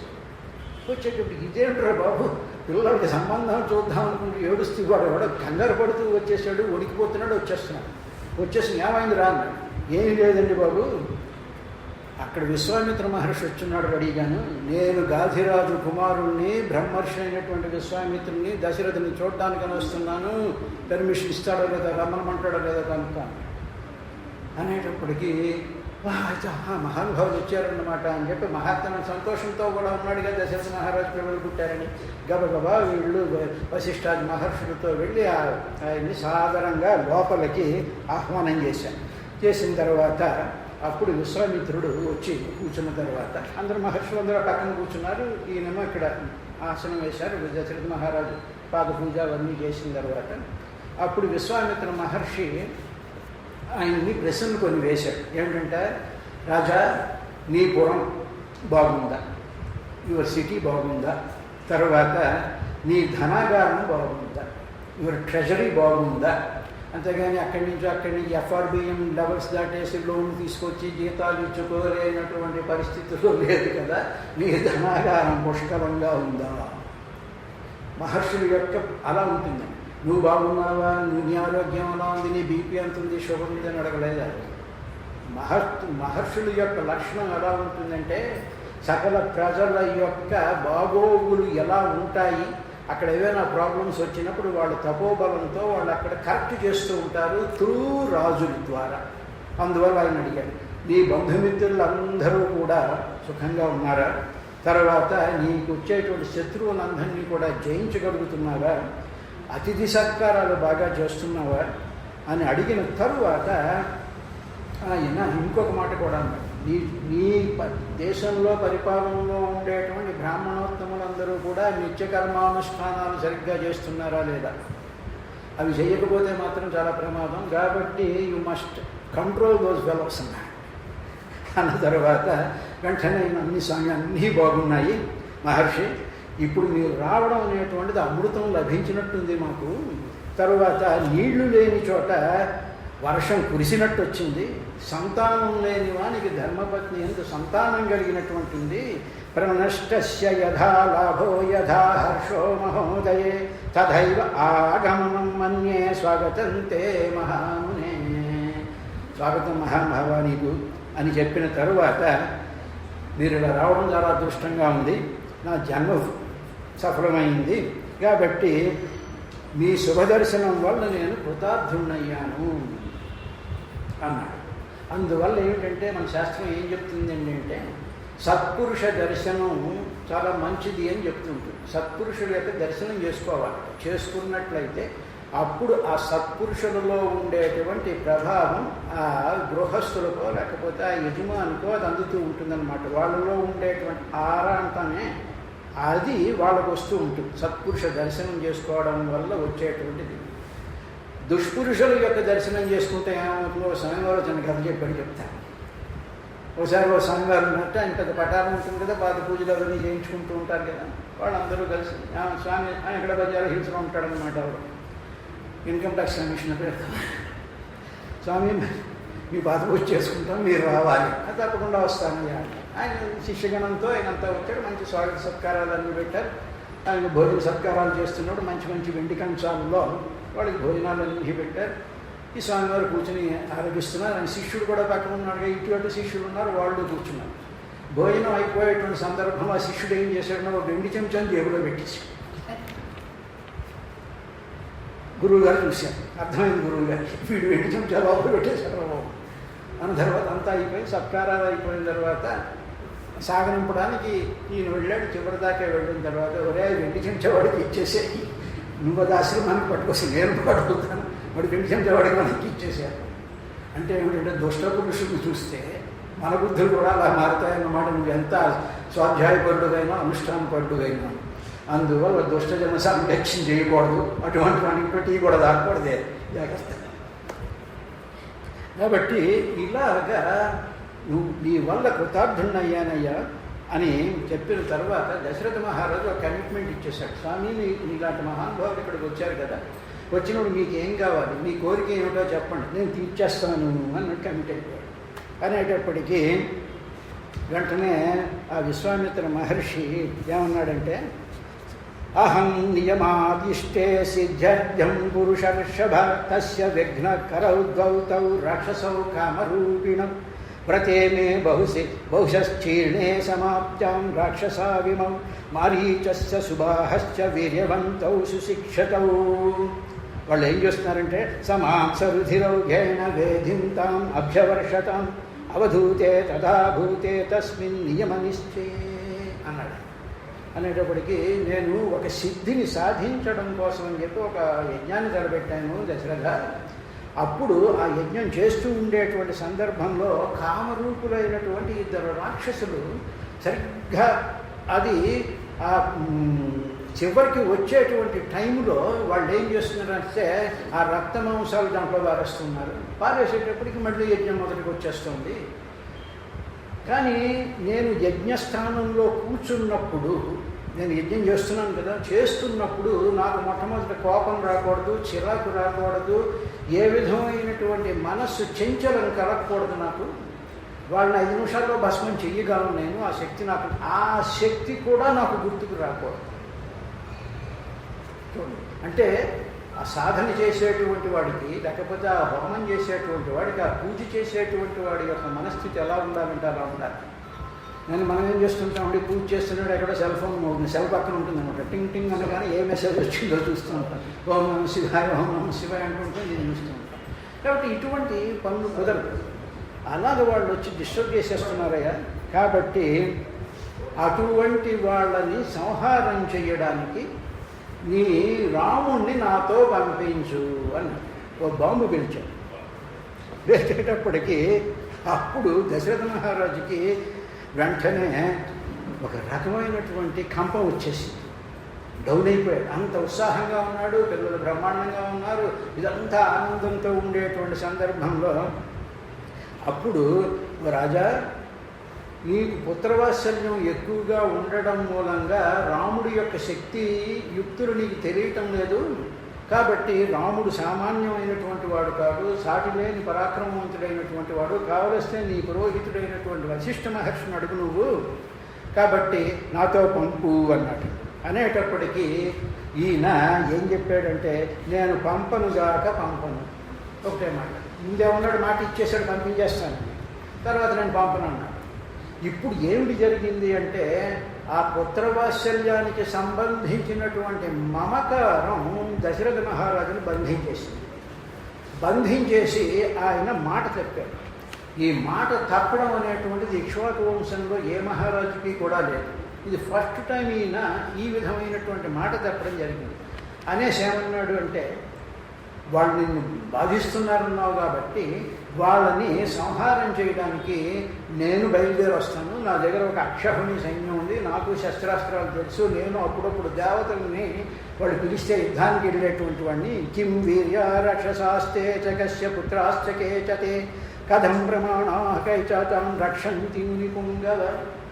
వచ్చేటప్పుడు ఇదేంట్రా బాబు, పిల్లలకి సంబంధం చూద్దాం అనుకుంటూ ఏడుస్తూ వాడు కంగారు పడుతూ వచ్చేసాడు, వణికిపోతున్నాడు, వచ్చేసి ఏమైంది రా అన్నాడు. ఏం లేదండి బాబు, అక్కడ విశ్వామిత్ర మహర్షి వచ్చున్నాడు రెడీగాను, నేను గాధిరాజు కుమారుణ్ణి బ్రహ్మర్షి అయినటువంటి విశ్వామిత్రుని దశరథుని చూడడానికని వస్తున్నాను, పర్మిషన్ ఇస్తాడో లేదా, రమ్మనమంటాడో లేదా కనుక అనేటప్పటికీ మహానుభావులు వచ్చారన్నమాట అని చెప్పి మహాత్మ సంతోషంతో కూడా ఉన్నాడు కదా. దశరథ మహారాజు పిల్లలు పుట్టారని గబగబా వీళ్ళు వశిష్ఠాది మహర్షులతో వెళ్ళి ఆయన్ని సాదరంగా లోపలికి ఆహ్వానం చేసిన తర్వాత అప్పుడు విశ్వామిత్రుడు వచ్చి కూర్చున్న తర్వాత అందరు మహర్షులు అందరూ పక్కన కూర్చున్నారు. ఈయనేమో ఇక్కడ ఆసనం వేశారు. దశరథ మహారాజు పాద పూజ అవన్నీ చేసిన తర్వాత అప్పుడు విశ్వామిత్ర మహర్షి ఆయన్ని ప్రశ్నలు కొన్ని వేశాడు. ఏమిటంటే, రాజా నీ పురం బాగుందా, యువర్ సిటీ బాగుందా, తర్వాత నీ ధనాగారం బాగుందా, యువర్ ట్రెజరీ బాగుందా, అంతేగాని అక్కడి నుంచి ఎఫ్ఆర్బిఎం లెవెల్స్ దాటేసి లోన్ తీసుకొచ్చి జీతాలు ఇచ్చుకోలేనటువంటి పరిస్థితుల్లో లేదు కదా, నీ ధనాగారం పుష్కలంగా ఉందా. మహర్షుల యొక్క అలా ఉంటుందండి. నువ్వు బాగున్నావా, నీ ఆరోగ్యం ఎలా ఉంది, నీ బీపీ ఎంత ఉంది, షుగర్ ఉంది అని అడగలేదు. మహర్షుల యొక్క లక్షణం ఎలా ఉంటుందంటే సకల ప్రజల యొక్క బాగోగులు ఎలా ఉంటాయి, అక్కడ ఏవైనా ప్రాబ్లమ్స్ వచ్చినప్పుడు వాళ్ళ తపోబలంతో వాళ్ళు అక్కడ కరెక్ట్ చేస్తూ ఉంటారు త్రూ రాజుల ద్వారా. అందువల్ల ఆయన అడిగాడు, నీ బంధుమిత్రులందరూ కూడా సుఖంగా ఉన్నారా, తర్వాత నీకు వచ్చేటువంటి శత్రువులందరినీ కూడా జయించగలుగుతున్నావా, అతిథి సత్కారాలు బాగా చేస్తున్నావా అని అడిగిన తరువాత ఆయన ఇంకొక మాట కూడా అన్నాడు. నీ దేశంలో పరిపాలనలో ఉండేటువంటి బ్రాహ్మణోత్తములందరూ కూడా నిత్యకర్మానుష్ఠానాలు సరిగ్గా చేస్తున్నారా లేదా, అవి చేయకపోతే మాత్రం చాలా ప్రమాదం. కాబట్టి you must control those fellows అన్న తర్వాత వెంటనే అన్నీ బాగున్నాయి మహర్షి, ఇప్పుడు మీరు రావడం అనేటువంటిది అమృతం లభించినట్టుంది మాకు. తరువాత నీళ్లు లేని చోట వర్షం కురిసినట్టు వచ్చింది, సంతానం లేని వానికి ధర్మపత్ని ఎంత సంతానం కలిగినటువంటిది. ప్రనష్టస్య యథా లాభో యథా హర్షో మహోదయే తథైవ ఆగమనం మన్యే స్వాగతం తే మహామునే. స్వాగతం మహాభావా నీకు అని చెప్పిన తరువాత, మీరు ఇలా రావడం చాలా అదృష్టంగా ఉంది, నా జన్మ సఫలమైంది కాబట్టి మీ శుభదర్శనం వల్ల నేను కృతార్థుణ్ణయ్యాను అన్నాడు. అందువల్ల ఏమిటంటే మన శాస్త్రం ఏం చెప్తుందండి అంటే, సత్పురుష దర్శనం చాలా మంచిది అని చెప్తుంటుంది. సత్పురుషుల యొక్క దర్శనం చేసుకోవాలి. చేసుకున్నట్లయితే అప్పుడు ఆ సత్పురుషులలో ఉండేటువంటి ప్రభావం ఆ గృహస్థులకో లేకపోతే ఆ యజమానికో అది అందుతూ ఉంటుందన్నమాట. వాళ్ళలో ఉండేటువంటి ఆరాంతమే అది వాళ్ళకు వస్తూ ఉంటుంది. సత్పురుష దర్శనం చేసుకోవడం వల్ల వచ్చేటువంటిది. దుష్పురుషుల యొక్క దర్శనం చేసుకుంటే ఏమవుతుందో స్వామివారు చిన్న కథ చెప్పాడు, చెప్తాను. ఒకసారి ఓ స్వామివారు ఉన్నట్టు ఆయన పెద్ద పటారం ఉంటుంది కదా, పాత పూజలు అవన్నీ చేయించుకుంటూ ఉంటారు కదా, వాళ్ళందరూ కలిసి స్వామి ఆయన ఇక్కడ బజారు హిల్స్లో ఉంటాడనమాట. వాడు ఇన్కమ్ ట్యాక్స్ కమిషనర్ పెడతాం, స్వామి మీ పాత పూజ చేసుకుంటాం, మీరు రావాలి. తప్పకుండా వస్తాను. ఆయన శిష్యగణంతో ఆయనంతా వచ్చాడు. మంచి స్వాగత సత్కారాలన్నీ పెట్టారు. ఆయన భోజన సత్కారాలు చేస్తున్నాడు. మంచి మంచి వెండి కంచాలలో వాళ్ళకి భోజనాలన్నీ పెట్టారు. ఈ స్వామివారు కూర్చొని ఆరోగిస్తున్నారు. ఆయన శిష్యుడు కూడా పక్కన ఉన్నాడు. ఇటువంటి శిష్యులు ఉన్నారు, వాళ్ళు కూర్చున్నారు. భోజనం అయిపోయేటువంటి సందర్భంలో ఆ శిష్యుడు ఏం చేశాడో ఒక వెండి చెంచాను జేబులో పెట్టేసి గురువుగారు చూశారు. అర్థమైంది గురువుగారికి, వీడు వెండి చెంచా లోపల పెట్టేశాడు అన్న తర్వాత అంతా అయిపోయి సత్కారాలు అయిపోయిన తర్వాత సాగనింపడానికి ఈయన వెళ్ళాడు. చివరిదాకా వెళ్ళిన తర్వాత ఒరే వెండి చెంచావాడికి ఇచ్చేసేయి, నువ్వు అది ఆశ్రమానికి పట్టుకొస్తే నేను పట్టుకుంటాను, వాడు వెండి చెంచావాడికి మనకి ఇచ్చేసారు. అంటే ఏమిటంటే దుష్ట పురుషుడిని చూస్తే మన బుద్ధులు కూడా అలా మారుతాయన్నమాట. నువ్వు ఎంత స్వాధ్యాయపరుడుగైనా అనుష్ఠానపరుడుగైనా. అందువల్ల దుష్టజన సంరక్షణ చేయకూడదు, అటువంటి వాటికి కూడా దాకూడదే జాగ్రత్త. కాబట్టి ఇలాగా నువ్వు నీ వల్ల కృతార్థుణ్ణయ్యానయ్యా అని చెప్పిన తర్వాత దశరథ మహారాజు ఒక కమిట్మెంట్ ఇచ్చేశాడు. స్వామి ఇలాంటి మహానుభావులు ఇక్కడికి వచ్చారు కదా, వచ్చినప్పుడు మీకు ఏం కావాలి, మీ కోరిక ఏమిటో చెప్పండి, నేను తీర్చేస్తాను అన్నట్టు కమిట్ అయిపోయాడు. అనేటప్పటికీ వెంటనే ఆ విశ్వామిత్ర మహర్షి ఏమన్నాడంటే, అహం నియమాదిష్టే సిద్ధ్యం పురుషర్షభ తస్య విఘ్న కరౌ ద్వౌతౌ రాక్షసౌ కామరూపిణం వ్రతే మే బహుశీర్ణే సమాప్త్యాం రాక్షసా విమౌ మారీచస్య సుబాహశ్చ వీర్యవంతౌ సుశిక్షతౌ. వాళ్ళు ఏం చేస్తున్నారంటే, సమాంసరుధిరౌఘేన వేధింతాం అభ్యవర్షతాం అవధూతే తదాభూతే తస్మిన్ నియమ నిశ్చయే అన్నాడు. అనేటప్పటికీ నేను ఒక సిద్ధిని సాధించడం కోసం అని చెప్పి ఒక యజ్ఞాన్ని తలపెట్టాను దశరథ. అప్పుడు ఆ యజ్ఞం చేస్తూ ఉండేటువంటి సందర్భంలో కామరూపులైనటువంటి 2 రాక్షసులు సరిగ్గా అది ఆ చివరికి వచ్చేటువంటి టైంలో వాళ్ళు ఏం చేస్తున్నారంటే ఆ రక్త మాంసాలు దాంట్లో పారేస్తున్నారు. పారేసేటప్పటికి మళ్ళీ యజ్ఞం మొదటికి వచ్చేస్తుంది. కానీ నేను యజ్ఞస్థానంలో కూర్చున్నప్పుడు, నేను యజ్ఞం చేస్తున్నాను కదా, చేస్తున్నప్పుడు నాకు మొట్టమొదటి కోపం రాకూడదు, చిరాకు రాకూడదు, ఏ విధమైనటువంటి మనస్సు చెంచలం కలగకూడదు. నాకు వాళ్ళని 5 నిమిషాల్లో భస్మం చెయ్యగలను నేను. ఆ శక్తి నాకు, ఆ శక్తి కూడా నాకు గుర్తుకు రాకూడదు. అంటే ఆ సాధన చేసేటువంటి వాడికి, లేకపోతే ఆ హోమం చేసేటువంటి వాడికి, ఆ పూజ చేసేటువంటి వాడి యొక్క మనస్థితి ఎలా ఉండాలంటే అలా ఉండాలి. మనం ఏం చేస్తుంటామండి, పూజ చేస్తున్నాడు, ఎక్కడో సెల్ ఫోన్ సెల్ పక్కన ఉంటుంది అనమాట. టింగ్ టింగ్ అనగానే ఏ మెసేజ్ వచ్చిందో చూస్తూ ఉంటాం. ఓం నమ శివాయ, ఓం నమ శివాయ అంటుంటే నేను చూస్తూ ఉంటాను. కాబట్టి ఇటువంటి పనులు కుదరదు. అలాగే వాళ్ళు వచ్చి డిస్టర్బ్ చేసేస్తున్నారయ్యా. కాబట్టి అటువంటి వాళ్ళని సంహారం చేయడానికి నీ రాముణ్ణి నాతో పంపించు అని ఓ బాంబు పిలిచాడు. వేసేటప్పటికీ అప్పుడు దశరథ మహారాజుకి వెంటనే ఒక రకమైనటువంటి కంపం వచ్చేసింది. డౌన్ అయిపోయాడు. అంత ఉత్సాహంగా ఉన్నాడు, పిల్లలు బ్రహ్మాండంగా ఉన్నారు, ఇదంతా ఆనందంతో ఉండేటువంటి సందర్భంలో అప్పుడు రాజా, నీకు పుత్రవాత్సల్యం ఎక్కువగా ఉండడం మూలంగా రాముడి యొక్క శక్తి యుక్తులు నీకు తెలియటం లేదు. కాబట్టి రాముడు సామాన్యమైనటువంటి వాడు కాదు, సాటి లేని పరాక్రమవంతుడైనటువంటి వాడు. కావలిస్తే నీ పురోహితుడైనటువంటి వశిష్ఠ మహర్షిని అడుగు నువ్వు, కాబట్టి నాతో పంపు అన్నాడు. అనేటప్పటికీ ఈయన ఏం చెప్పాడంటే, నేను పంపనుగాక పంపను. ఒకటే మాట, ముందే ఉన్నాడు, మాట ఇచ్చేసాడు, పంపించేస్తాను, తర్వాత నేను పంపను అన్నాడు. ఇప్పుడు ఏమిటి జరిగింది అంటే, ఆ పుత్రవాత్సల్యానికి సంబంధించినటువంటి మమకారం దశరథ మహారాజును బంధించేసి ఆయన మాట తప్పాడు. ఈ మాట తప్పడం అనేటువంటిది ఇక్ష్వాకు వంశంలో ఏ మహారాజుకి కూడా లేదు. ఇది ఫస్ట్ టైం ఈయన ఈ విధమైనటువంటి మాట తప్పడం జరిగింది. అనేసి ఏమన్నాడు అంటే, వాళ్ళు నిన్ను బాధిస్తున్నారన్నావు కాబట్టి వాళ్ళని సంహారం చేయడానికి నేను బయలుదేరి వస్తాను. నా దగ్గర ఒక అక్షహుని సైన్యం ఉంది, నాకు శస్త్రాస్త్రాలు తెలుసు. నేను అప్పుడప్పుడు దేవతల్ని వాళ్ళు పిలిస్తే యుద్ధానికి వెళ్ళేటువంటి వాడిని. కిం వీర్య రక్షసాస్తే చకస్య పుత్రాశ్చకే చతే కథం ప్రమాణాకైచాతం రక్షంతి ముని పుంగవ.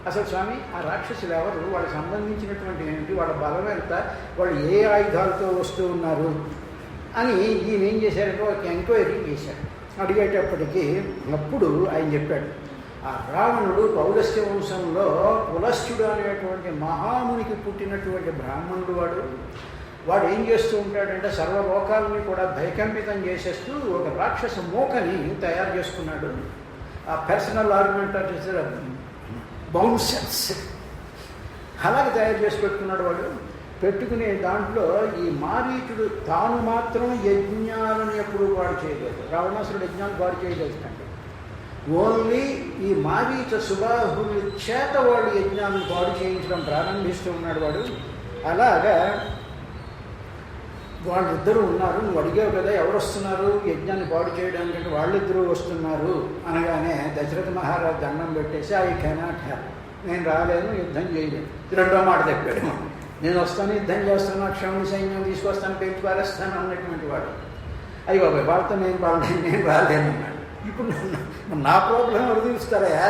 అసలు స్వామి, ఆ రాక్షసులు ఎవరు, వాళ్ళకి సంబంధించినటువంటి ఏంటి, వాళ్ళ బలం ఎంత, వాళ్ళు ఏ ఆయుధాలతో వస్తూ ఉన్నారు అని ఈయన ఏం చేశారంటే ఒక ఎంక్వైరీ చేశాడు. అడిగేటప్పటికీ అప్పుడు ఆయన చెప్పాడు, ఆ రావణుడు పౌలస్త్య వంశంలో పులస్త్యుడు అనేటువంటి మహామునికి పుట్టినటువంటి బ్రాహ్మణుడు. వాడు ఏం చేస్తూ ఉంటాడంటే, సర్వలోకాలని కూడా భయకంపితం చేసేస్తూ ఒక రాక్షస మూకని తయారు చేసుకున్నాడు. ఆ పర్సనల్ ఆర్గ్యుమెంట్ చేసే బౌన్సర్స్ అలాగే తయారు చేసి పెట్టుకున్నాడు. వాడు పెట్టుకునే దాంట్లో ఈ మారీచుడు తాను మాత్రం యజ్ఞాలను ఎప్పుడూ పాడు చేయలేదు. రావణాసురుడు యజ్ఞాలు పాడు చేయలేదు కంటే ఓన్లీ ఈ మారీచ సుబాహుని చేత వాడు యజ్ఞాలను పాడు చేయించడం ప్రారంభిస్తూ ఉన్నాడు వాడు. అలాగా వాళ్ళిద్దరూ ఉన్నారు. నువ్వు అడిగావు కదా ఎవరు వస్తున్నారు యజ్ఞాన్ని పాడు చేయడానికి, వాళ్ళిద్దరూ వస్తున్నారు అనగానే దశరథ మహారాజు దండం పెట్టేసి, ఐ కెనాట్ హెల్ప్, నేను రాలేను, యుద్ధం చేయలేను. రెండో మాట చెప్పాడు, నేను వస్తాను, యుద్ధం చేస్తాను, అక్షౌణి సైన్యం తీసుకొస్తాను, పెంచి పారేస్తాను అన్నటువంటి వాడు. అయ్యి బాబాయ్, వాళ్ళతో నేను రాలేను అన్నాడు. ఇప్పుడు నా ప్రాబ్లం ఎవరు తీరుస్తారా,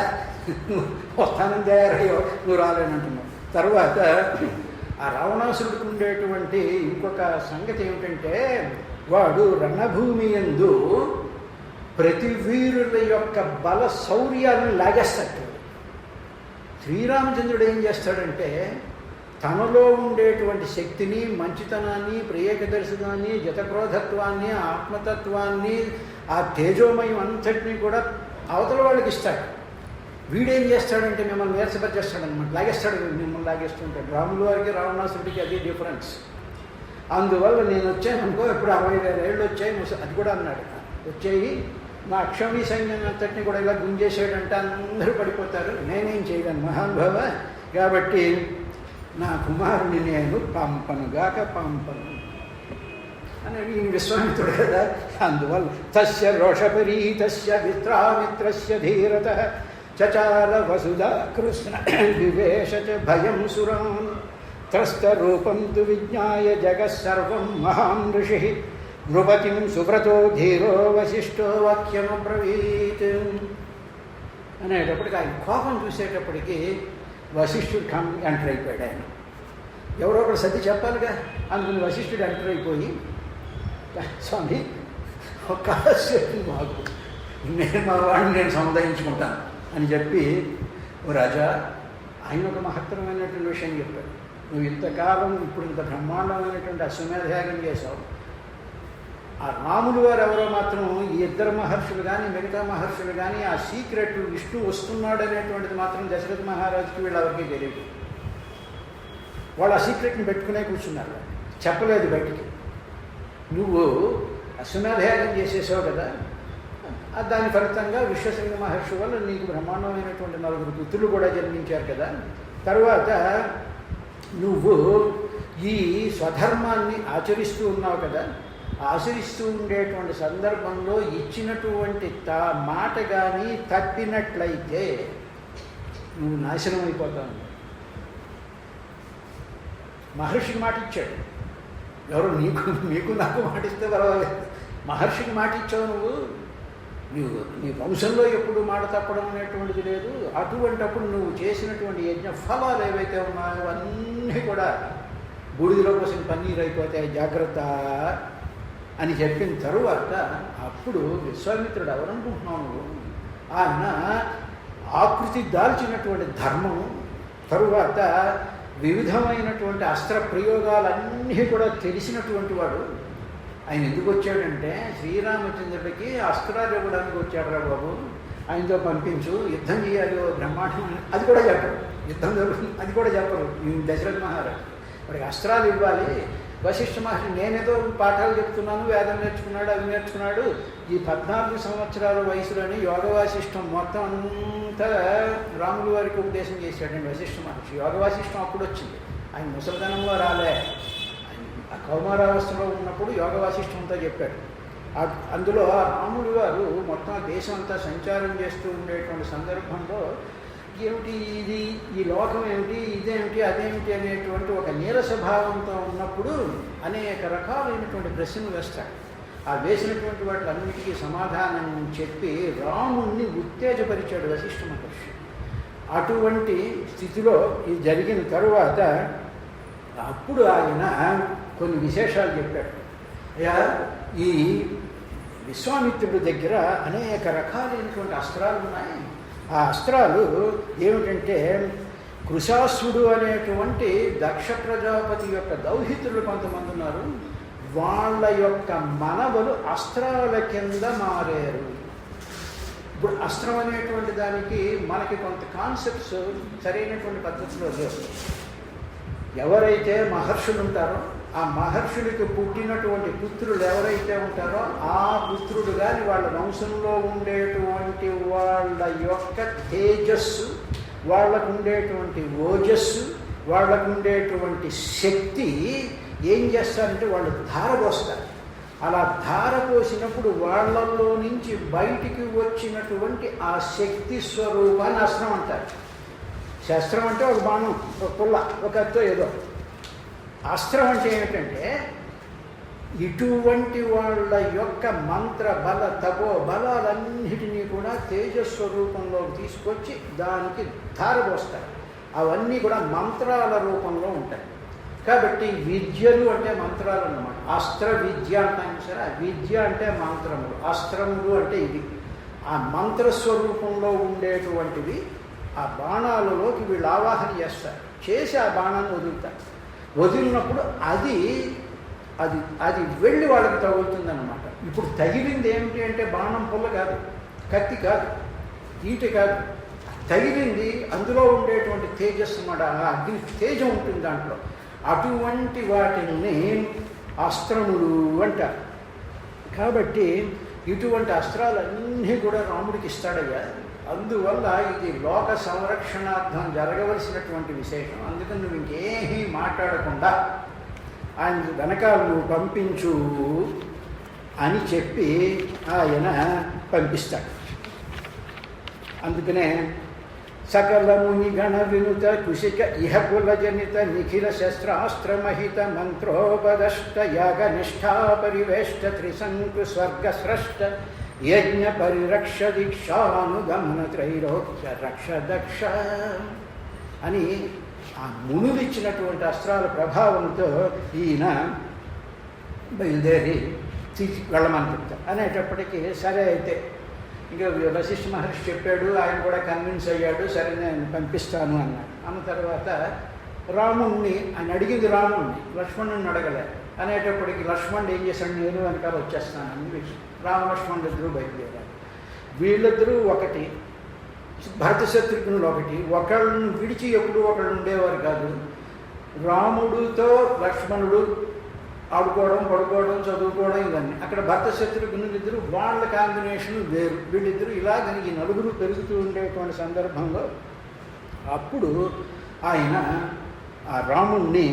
వస్తానని తయారయ్యో, నువ్వు రాలేనంటున్నావు. తర్వాత ఆ రావణాసురుడికి ఉండేటువంటి ఇంకొక సంగతి ఏమిటంటే, వాడు రణభూమి యందు ప్రతి వీరుల యొక్క బల శౌర్యాలను లాగేస్తాడు. శ్రీరామచంద్రుడు ఏం చేస్తాడంటే, తనలో ఉండేటువంటి శక్తిని, మంచితనాన్ని, ప్రియకదర్శనాన్ని, జతక్రోధత్వాన్ని, ఆత్మతత్వాన్ని, ఆ తేజోమయం అంతటినీ కూడా అవతల వాళ్ళకి ఇస్తాడు. వీడేం చేస్తాడంటే మిమ్మల్ని నీరసపరిచేస్తాడనమాట, లాగేస్తాడు, మిమ్మల్ని లాగేస్తుంటాడు. రాముల వారికి రావణాసురుడికి అది డిఫరెన్స్. అందువల్ల నేను వచ్చాను అనుకో, ఇప్పుడు 60,000 ఏళ్ళు వచ్చాయి, అది కూడా అన్నాడు, వచ్చాయి మా అక్షౌణి సైన్యం అంతటిని కూడా ఇలా గుంజేసాడంటే అందరూ పడిపోతారు, నేనేం చేయలేను మహానుభావ, కాబట్టి నా కుమారుని నేను పంపనుగాక పంపను అని ఈయన విశ్వామిత్రుడు కదా. అందువల్ల తస్య రోషపరీతస్య విత్రామిత్రస్య ధీరత చచార వసుధా కృష్ణ వివేశ చ భయం సురాన్ త్రస్తరూపం తు విజ్ఞాయ జగత్సర్వం మహాన్ ఋషి నృపతిం సువ్రతో ధీరో వశిష్ఠో వాక్యమబ్రవీత్ అనేటప్పటికి ఆయన కోపం చూసేటప్పటికి వశిష్ఠుడు ఎంటర్ అయిపోయాడు. ఆయన ఎవరో ఒకరు సర్ది చెప్పాలిగా అందుకని వశిష్ఠుడు ఎంటర్ అయిపోయి, స్వామి ఒక మాకు నేను మా వాడిని నేను సముదాయించుకుంటాను అని చెప్పి, ఓ రాజా, ఆయన ఒక మహత్తరమైనటువంటి విషయం చెప్పాడు. నువ్వు ఇంతకాలం ఇప్పుడు ఇంత బ్రహ్మాండమైనటువంటి అశ్వమేధయాగం చేశావు. ఆ రాములు వారు ఎవరో మాత్రం ఈ ఇద్దరు మహర్షులు కానీ మిగతా మహర్షులు కానీ ఆ సీక్రెట్ విష్ణు వస్తున్నాడు అనేటువంటిది మాత్రం దశరథ మహారాజుకి వీళ్ళెవరికి తెలియదు. వాళ్ళు ఆ సీక్రెట్ని పెట్టుకునే కూర్చున్నారు, చెప్పలేదు బయటికి. నువ్వు అశ్వమేధయాగం చేసేసావు కదా, దాని ఫలితంగా విశ్వసింహ మహర్షి వల్ల నీకు బ్రహ్మాండమైనటువంటి 4 పుత్రులు కూడా జన్మించారు కదా. తర్వాత నువ్వు ఈ స్వధర్మాన్ని ఆచరిస్తూ ఉన్నావు కదా, ఆచరిస్తూ ఉండేటువంటి సందర్భంలో ఇచ్చినటువంటి మాట కానీ తప్పినట్లయితే నువ్వు నాశనం అయిపోతావు. మహర్షికి మాట ఇచ్చాడు. ఎవరు నీకు నాకు మాట ఇస్తే పర్వాలేదు. మహర్షికి మాట ఇచ్చావు నువ్వు. నీ వంశంలో ఎప్పుడు మాట తప్పడం అనేటువంటిది లేదు. అటువంటప్పుడు నువ్వు చేసినటువంటి యజ్ఞ ఫలాలు ఏవైతే ఉన్నాయో అవన్నీ కూడా బూడిదలో కోసం పన్నీరు అయిపోతాయి, జాగ్రత్త అని చెప్పిన తరువాత అప్పుడు విశ్వామిత్రుడు ఎవరనుకుంటున్నావు నువ్వు? ఆయన ఆకృతి దాల్చినటువంటి ధర్మం, తరువాత వివిధమైనటువంటి అస్త్ర ప్రయోగాలన్నీ కూడా తెలిసినటువంటి వాడు. ఆయన ఎందుకు వచ్చాడంటే శ్రీరామచంద్రుడికి అస్త్రాలు ఇవ్వడానికి వచ్చాడు. రా బాబు, ఆయనతో పంపించు, యుద్ధం చేయాలి బ్రహ్మాండం, అది కూడా చెప్పరు. యుద్ధం జరుగుతుంది అది కూడా చెప్పరు. దశరథ మహారాజు వాడికి అస్త్రాలు ఇవ్వాలి. వశిష్ఠ మహర్షి నేనేదో పాఠాలు చెప్తున్నాను, వేదం నేర్చుకున్నాడు, అవి నేర్చుకున్నాడు. ఈ 14 సంవత్సరాల వయసులోని యోగ వాసిష్టం మొత్తం అంతా రాముల వారికి ఉపదేశం చేశాడండి వశిష్ఠ మహర్షి. యోగ వాసిష్టం అప్పుడు వచ్చింది, ఆయన ముసలితనంలో రాలే. ఆ కౌమారావస్థలో ఉన్నప్పుడు యోగ వాసిష్టం అంతా చెప్పాడు. అందులో రాములు వారు మొత్తం దేశం అంతా సంచారం చేస్తూ ఉండేటువంటి సందర్భంలో ఏమిటి ఇది, ఈ లోకం ఏమిటి, ఇదేమిటి, అదేమిటి అనేటువంటి ఒక నీరస భావంతో ఉన్నప్పుడు అనేక రకాలైనటువంటి ప్రశ్నలు వేస్తాడు. ఆ వేసినటువంటి వాటిలన్నిటికీ సమాధానం చెప్పి రాముణ్ణి ఉత్తేజపరిచాడు వశిష్ఠ మహర్షి. అటువంటి స్థితిలో ఇది జరిగిన తరువాత అప్పుడు ఆయన కొన్ని విశేషాలు చెప్పాడు. ఈ విశ్వామిత్రుడి దగ్గర అనేక రకాలైనటువంటి అస్త్రాలు ఉన్నాయి. ఆ అస్త్రాలు ఏమిటంటే కృశాసుడు అనేటువంటి దక్ష ప్రజాపతి యొక్క దౌహితులు కొంతమంది ఉన్నారు. వాళ్ళ యొక్క మనవలు అస్త్రాల కింద మారారు. ఇప్పుడు అస్త్రం అనేటువంటి దానికి మనకి కొంత కాన్సెప్ట్స్ సరైనటువంటి పద్ధతిలో లేవు. ఎవరైతే మహర్షులు ఉంటారో ఆ మహర్షులకి పుట్టినటువంటి పుత్రులు ఎవరైతే ఉంటారో ఆ పుత్రుడు కానీ వాళ్ళ వంశంలో ఉండేటువంటి వాళ్ళ యొక్క తేజస్సు, వాళ్ళకు ఉండేటువంటి ఓజస్సు, వాళ్ళకు ఉండేటువంటి శక్తి ఏం చేస్తారంటే వాళ్ళు ధారపోస్తారు. అలా ధారపోసినప్పుడు వాళ్ళల్లో నుంచి బయటికి వచ్చినటువంటి ఆ శక్తి స్వరూపాన్ని అస్త్రం అంటారు. శస్త్రం అంటే ఒక బాణం, ఒక పుల్ల, ఒక కత్తో ఏదో. అస్త్రం అంటే ఏమిటంటే ఇటువంటి వాళ్ళ యొక్క మంత్ర బల తపో బలాలన్నిటినీ కూడా తేజస్వరూపంలో తీసుకొచ్చి దానికి ధారపోస్తారు. అవన్నీ కూడా మంత్రాల రూపంలో ఉంటాయి. కాబట్టి విద్యలు అంటే మంత్రాలు అన్నమాట. అస్త్ర విద్య అంటాం సరే, విద్య అంటే మంత్రములు, అస్త్రములు అంటే ఇది. ఆ మంత్రస్వరూపంలో ఉండేటువంటివి ఆ బాణాలలోకి వీళ్ళు ఆవాహన చేస్తారు. చేసి ఆ బాణాన్ని వదులుతారు. వదిలినప్పుడు అది అది అది వెళ్ళి వాళ్ళకి తగులుతుందన్నమాట. ఇప్పుడు తగిలింది ఏమిటి అంటే బాణం పుల్ల కాదు, కత్తి కాదు, ఈట కాదు. తగిలింది అందులో ఉండేటువంటి తేజస్సు అన్నమాట. ఆ అగ్ని తేజం ఉంటుంది దాంట్లో. అటువంటి వాటిని అస్త్రములు అంటారు. కాబట్టి ఇటువంటి అస్త్రాలన్నీ కూడా రాముడికి ఇస్తాడయ్యా. అందువల్ల ఇది లోక సంరక్షణార్థం జరగవలసినటువంటి విశేషం. అందుకని నువ్వు ఇంకేమీ మాట్లాడకుండా ఆయన వెనకాల నువ్వు పంపించు అని చెప్పి ఆయన పంపిస్తాడు. అందుకనే సకల ముని గణ వినుత కుశిక ఇహకుల జనిత నిఖిల శస్త్రాస్త్రమహిత మంత్రోపదష్ట యాగ నిష్ఠా పరివేష్ట త్రిశంకు స్వర్గ స్రష్ట యజ్ఞ పరిరక్ష దీక్షానుగమన త్రైలోక్య రక్ష దక్ష అని ఆ మునులు ఇచ్చినటువంటి అస్త్రాల ప్రభావంతో ఈయన బయలుదేరి వెళ్ళమని చెప్తారు. అనేటప్పటికీ సరే అయితే ఇంకా వశిష్ఠ మహర్షి చెప్పాడు, ఆయన కూడా కన్విన్స్ అయ్యాడు, సరే నేను పంపిస్తాను అన్నాడు. అన్న తర్వాత రాముణ్ణి ఆయన అడిగింది రాముణ్ణి, లక్ష్మణుని అడగలే. అనేటప్పటికి లక్ష్మణుడు ఏం చేశాడు, నేను వెనకాల వచ్చేస్తానని రామలక్ష్మణుడు ఇద్దరు బయలుదేరారు. వీళ్ళిద్దరూ ఒకటి, భరత శత్రుఘ్నులు ఒకటి. ఒకళ్ళని విడిచి ఎప్పుడు ఒకళ్ళు ఉండేవారు కాదు. రాముడితో లక్ష్మణుడు ఆడుకోవడం, పడుకోవడం, చదువుకోవడం ఇవన్నీ. అక్కడ భర్త శత్రుఘ్నులు ఇద్దరు, వాళ్ళ కాంబినేషన్ వేరు. వీళ్ళిద్దరూ ఇలాగని ఈ నలుగురు పెరుగుతూ ఉండేటువంటి సందర్భంలో అప్పుడు ఆయన ఆ రాముణ్ణి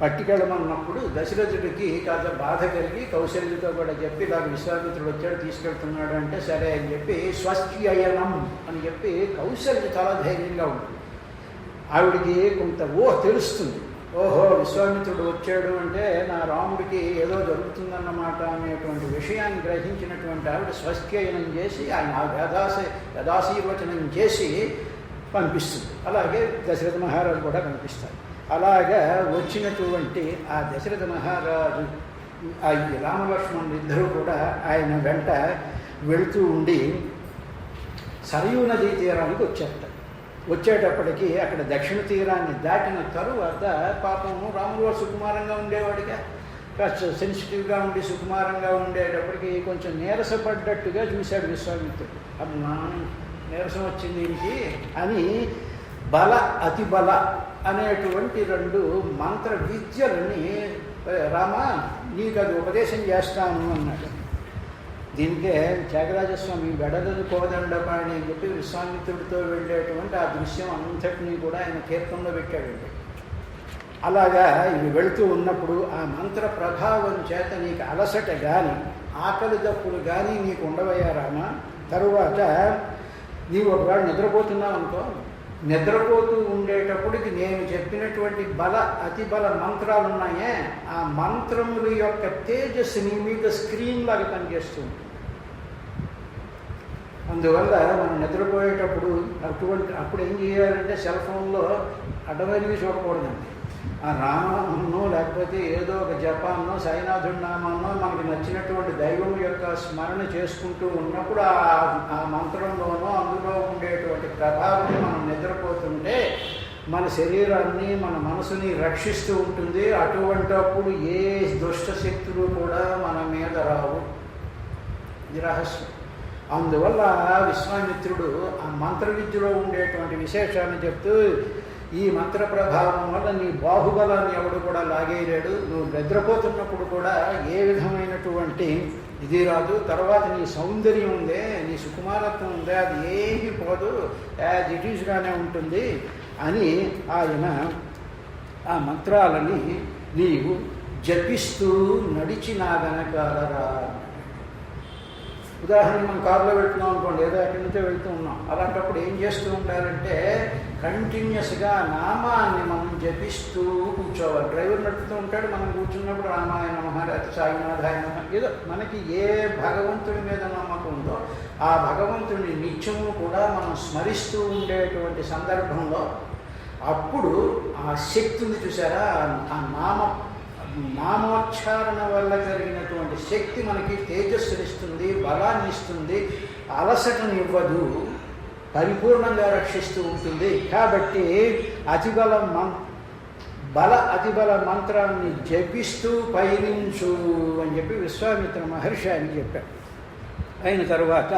పట్టుకెళ్ళమన్నప్పుడు దశరథుడికి కాస్త బాధ కలిగి కౌశల్యతో కూడా చెప్పి నాకు విశ్వామిత్రుడు వచ్చాడు తీసుకెళ్తున్నాడు అంటే సరే అని చెప్పి స్వస్త్యయనం అని చెప్పి కౌశల్య చాలా ధైర్యంగా ఉంటుంది. ఆవిడికి కొంత తెలుస్తుంది, ఓహో విశ్వామిత్రుడు వచ్చాడు అంటే నా రాముడికి ఏదో జరుగుతుందన్నమాట అనేటువంటి విషయాన్ని గ్రహించినటువంటి ఆవిడ స్వస్త్యయనం చేసి ఆయన యథాశీర్వచనం చేసి పంపిస్తుంది. అలాగే దశరథ మహారాజు కూడా పంపిస్తారు. అలాగా వచ్చినటువంటి ఆ దశరథ మహారాజు ఆ రామలక్ష్మణులు ఇద్దరూ కూడా ఆయన వెంట వెళుతూ ఉండి సరయూ నదీ తీరానికి వచ్చేటప్పటికి అక్కడ దక్షిణ తీరాన్ని దాటిన తరువాత పాపము రాముడు సుకుమారంగా ఉండేవాడిగా కాస్త సెన్సిటివ్గా ఉండి సుకుమారంగా ఉండేటప్పటికి కొంచెం నీరసపడ్డట్టుగా చూశాడు విశ్వామిత్రుడు. అమ్మా నీరసం వచ్చింది ఇంటి అని బల అతి బల అనేటువంటి 2 మంత్ర విద్యలని రామ నీకు అది ఉపదేశం చేస్తాను అన్నాడు. దీనికే త్యాగరాజస్వామి వెడలను కోదండపాణి అని చెప్పి విశ్వామిత్రుడితో వెళ్ళేటువంటి ఆ దృశ్యం అంతటినీ కూడా ఆయన కీర్తనలో పెట్టాడండి. అలాగా ఇవి వెళుతూ ఉన్నప్పుడు ఆ మంత్ర ప్రభావం చేత నీకు అలసట కానీ ఆకలి దప్పులు కానీ నీకు ఉండవయ్యా రామ. తరువాత నీవు ఒకవేళ నిద్రపోతున్నావు అనుకో, నిద్రపోతూ ఉండేటప్పటికి నేను చెప్పినటువంటి అతి బల మంత్రాలు ఉన్నాయే ఆ మంత్రముల యొక్క తేజస్సు నీ మీద స్క్రీన్ లాగా పనిచేస్తుంది. అందువల్ల మనం నిద్రపోయేటప్పుడు అప్పుడు ఏం చేయాలంటే సెల్ ఫోన్లో అడ్డమైనవి చూడకూడదండి. ఆ రామనామన్నో లేకపోతే ఏదో ఒక జపాన్నో సాయినాథుడి నామాన్నో మనకు నచ్చినటువంటి దైవం యొక్క స్మరణ చేసుకుంటూ ఉన్నప్పుడు ఆ మంత్రంలోనో అందులో ఉండేటువంటి ప్రభావం మనం నిద్రపోతుంటే మన శరీరాన్ని మన మనసుని రక్షిస్తూ ఉంటుంది. అటువంటప్పుడు ఏ దుష్ట శక్తులు కూడా మన మీద రావు. ఇది రహస్యం. అందువల్ల విశ్వామిత్రుడు ఆ మంత్ర విద్యలో ఉండేటువంటి విశేషాన్ని చెప్తూ ఈ మంత్ర ప్రభావం వల్ల నీ బాహుబలాన్ని ఎవడు కూడా లాగేయలేడు. నువ్వు నిద్రపోతున్నప్పుడు కూడా ఏ విధమైనటువంటి ఇది రాదు. తర్వాత నీ సౌందర్యం ఉందే, నీ సుకుమారత్వం ఉందే, అది ఏమీ పోదు, యాజ్ ఇట్ ఈస్గానే ఉంటుంది అని ఆయన ఆ మంత్రాలని నీవు జపిస్తూ నడిచినా గనకాలరా. ఉదాహరణ మనం కారులో వెళ్తున్నాం అనుకోండి, ఏదో ఎక్కడి నుంచో వెళ్తూ ఉన్నాం. అలాంటప్పుడు ఏం చేస్తూ ఉండాలంటే కంటిన్యూస్గా నామాన్ని మనం జపిస్తూ కూర్చోవాలి. డ్రైవర్ నడుపుతూ ఉంటాడు, మనం కూర్చున్నప్పుడు రామాయ నమః లేకపోతే సాయినాథాయ నమః, ఏదో మనకి ఏ భగవంతుడి మీద నమ్మకం ఉందో ఆ భగవంతుడిని నిత్యము కూడా మనం స్మరిస్తూ ఉండేటువంటి సందర్భంలో అప్పుడు ఆ శక్తి ఉంది చూసారా, ఆ నామోచ్చారణ వల్ల కలిగినటువంటి శక్తి మనకి తేజస్సునిస్తుంది, బలాన్ని ఇస్తుంది, అలసటను ఇవ్వదు, పరిపూర్ణంగా రక్షిస్తూ ఉంటుంది. కాబట్టి అతిబల మంత్రాన్ని జపిస్తూ పయనించు అని చెప్పి విశ్వామిత్ర మహర్షి అని చెప్పాడు. అయిన తర్వాత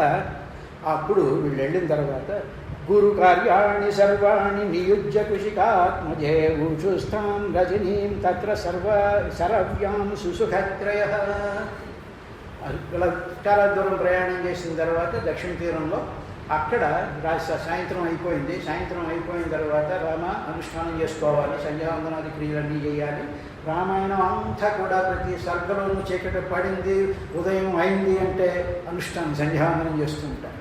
అప్పుడు వీళ్ళు వెళ్ళిన తర్వాత గురు కార్యాణి సర్వాణి నియుజ్య కుశికాత్మజే ఊషుస్థాం రజనీం తత్ర సరవ్యాం సుసుఖత్రయ. చాలా దూరం ప్రయాణం చేసిన తర్వాత దక్షిణ తీరంలో అక్కడ సాయంత్రం అయిపోయింది. సాయంత్రం అయిపోయిన తర్వాత రామ అనుష్ఠానం చేసుకోవాలి, సంధ్యావందనాది క్రియలన్నీ చేయాలి. రామాయణం అంతా కూడా ప్రతి సర్గలోనూ చీకటి పడింది, ఉదయం అయింది అంటే అనుష్ఠానం సంధ్యావందనం చేస్తూ ఉంటారు.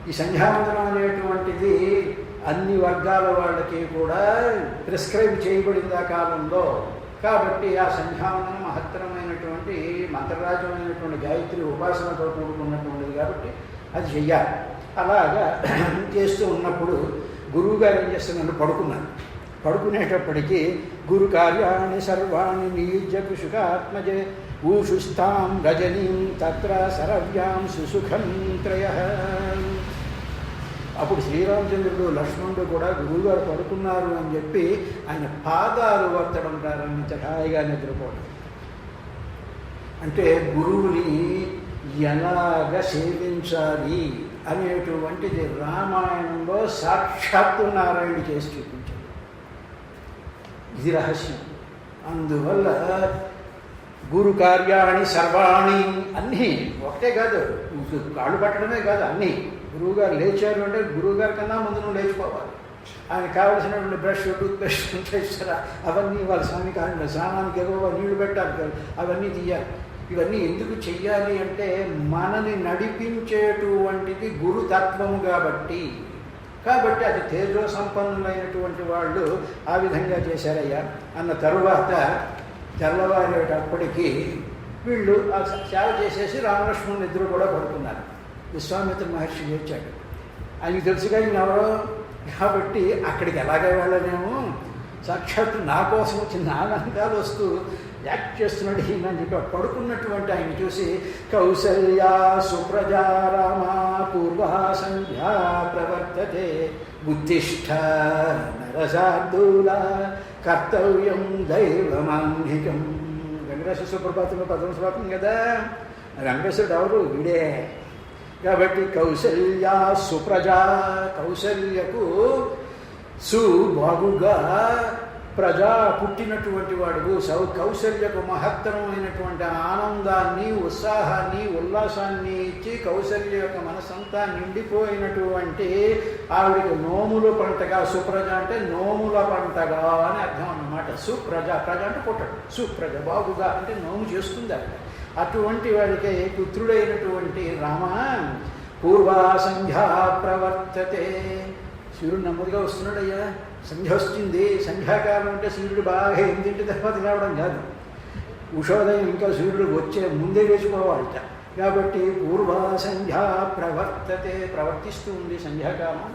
ఈ సంధ్యావందనం అనేటువంటిది అన్ని వర్గాల వాళ్ళకి కూడా ప్రిస్క్రైబ్ చేయబడింది ఆ కాలంలో. కాబట్టి ఆ సంధ్యావందనం మహత్తరమైనటువంటి మంత్రరాజమైనటువంటి గాయత్రి ఉపాసనతో కూడుకున్నటువంటిది కాబట్టి అది చెయ్యాలి. అలాగా చేస్తూ ఉన్నప్పుడు గురువుగారు ఏం చేస్తున్నారు, పడుకునేటప్పటికీ గురు కార్యాణి సర్వాణి నియుజ్య కుశుకాత్మజే ఊషుస్థాం రజనీం తత్ర సరవ్యాం సుసుఖం త్రయ. అప్పుడు శ్రీరామచంద్రుడు లక్ష్మణుడు కూడా గురువుగారు పడుకున్నారు అని చెప్పి ఆయన పాదాలు వర్తడం ప్రారంభించారు, హాయిగా నిద్రపోవడం. అంటే గురువుని ఎలాగ సేవించాలి అనేటువంటిది రామాయణంలో సాక్షాత్తు నారాయణ చేసి చూపించాడు. ఇది రహస్యం. అందువల్ల గురు కార్యాణి సర్వాణి అన్నీ ఒకటే కాదు, కాళ్ళు పట్టడమే కాదు, అన్నీ. గురువుగారు లేచారు అంటే గురువుగారి కన్నా ముందు నువ్వు లేచిపోవాలి. ఆయన కావలసినటువంటి బ్రష్ టూత్పేస్ట్ ఇస్తారా, అవన్నీ వాళ్ళ స్నానానికి ఏదో నీళ్లు పెట్టాలి కదా, అవన్నీ తీయాలి. ఇవన్నీ ఎందుకు చెయ్యాలి అంటే మనని నడిపించేటువంటిది గురుతత్వము కాబట్టి అది తేజో సంపన్నులైనటువంటి వాళ్ళు ఆ విధంగా చేశారయ్యా అన్న తరువాత తెల్లవారేటప్పటికీ వీళ్ళు ఆ సేవ చేసేసి రామలక్ష్మణులు ఇద్దరు కూడా పడుకున్నారు. విశ్వామిత్ర మహర్షి వచ్చాడు. ఆయనకి తెలుసుగా ఈయన ఎవరో కాబట్టి అక్కడికి ఎలాగ వెళ్ళలేము, సాక్షాత్తు నా కోసం వచ్చి నా నందాలు వస్తూ యాక్ట్ చేస్తున్నాడు ఈయన అని చెప్పి పడుకున్నటువంటి ఆయన చూసి కౌసల్యా సుప్రజా రామా పూర్వా సంధ్యా ప్రవర్తతే ఉత్తిష్ఠ నరశార్దూల కర్తవ్యం దైవమాంగికం. వెంకటేశ్వర సుప్రభాతంలో 10వ శ్లోకం కదా. వెంకటేశ్వరుడు ఎవరు? వీడే. కాబట్టి కౌసల్యా సుప్రజా, కౌసల్యకు బాగుగా ప్రజా పుట్టినటువంటి వాడు. కౌసల్యకు మహత్తరమైనటువంటి ఆనందాన్ని, ఉత్సాహాన్ని, ఉల్లాసాన్ని ఇచ్చి కౌసల్య యొక్క మనసంతా నిండిపోయినటువంటి ఆవిడికి నోముల పంటగా, సుప్రజ అంటే నోముల పంటగా అని అర్థం అన్నమాట. సుప్రజ, ప్రజ అంటే పుట్టడు, సుప్రజ బాగుగా అంటే నోము చేస్తుంది ఆవిడ. అటువంటి వాడికి పుత్రుడైనటువంటి రామ పూర్వా సంధ్యా ప్రవర్తతే. సూర్యుడు నెమ్మదిగా వస్తున్నాడయ్యా, సంధ్య వస్తుంది. సంధ్యాకాలం అంటే సూర్యుడు బాగా 8 తర్వాత రావడం కాదు, ఉషోదయం ఇంకా సూర్యుడు వచ్చే ముందే వేసుకోవాలట. కాబట్టి పూర్వా సంధ్యా ప్రవర్తతే, ప్రవర్తిస్తూ ఉంది సంధ్యాకాలం.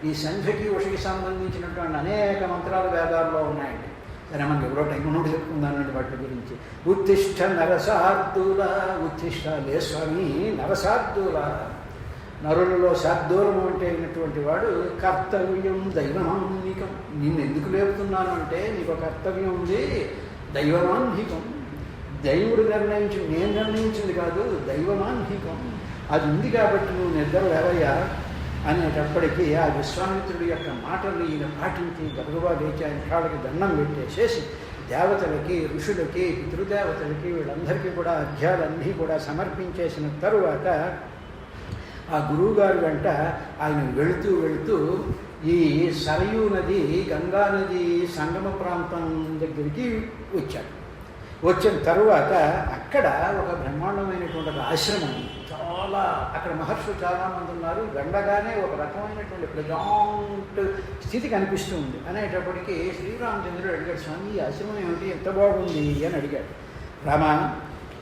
ఈ సంధ్యకి ఉషకి సంబంధించినటువంటి అనేక మంత్రాలు వేదాల్లో ఉన్నాయండి. సరే మనకి ఎవరో టైం ఉన్నట్టు చెప్పుకుందానండి వాటి గురించి. ఉత్తిష్ట నరసార్దూల, ఉత్తిష్ట లే స్వామి నరసార్దూల, నరులలో శార్దూలము అంటే అయినటువంటి వాడు కర్తవ్యం దైవమాన్నికం. నిన్ను ఎందుకు లేపుతున్నాను అంటే నీకు కర్తవ్యం ఉంది, దైవమాన్నికం. దైవుడు నిర్ణయించింది, నేను నిర్ణయించింది కాదు, దైవమాన్నికం. అది ఉంది కాబట్టి నువ్వు నిద్ర లేవయ్యా అనేటప్పటికీ ఆ విశ్వామిత్రుడి యొక్క మాటలు ఈయన పాటించి గబగబా లేచి ఆయన కాళ్ళకి దండం పెట్టేసేసి దేవతలకి, ఋషులకి, పితృదేవతలకి వీళ్ళందరికీ కూడా అర్ఘ్యాలన్నీ కూడా సమర్పించేసిన తరువాత ఆ గురువుగారు వెంట ఆయన వెళుతూ ఈ సరయూ నది, గంగా నది సంగమ ప్రాంతం దగ్గరికి వచ్చాడు. వచ్చిన తరువాత అక్కడ ఒక బ్రహ్మాండమైనటువంటి ఒక ఆశ్రమం, చాలా అక్కడ మహర్షులు చాలామంది ఉన్నారు. వెళ్ళగానే ఒక రకమైనటువంటి ప్లెజాంట్ స్థితి కనిపిస్తుంది. అనేటప్పటికీ శ్రీరామచంద్రుడు అడిగాడు, స్వామి ఈ ఆశ్రమం ఏమిటి, ఎంత బాగుంది అని అడిగాడు. రామా,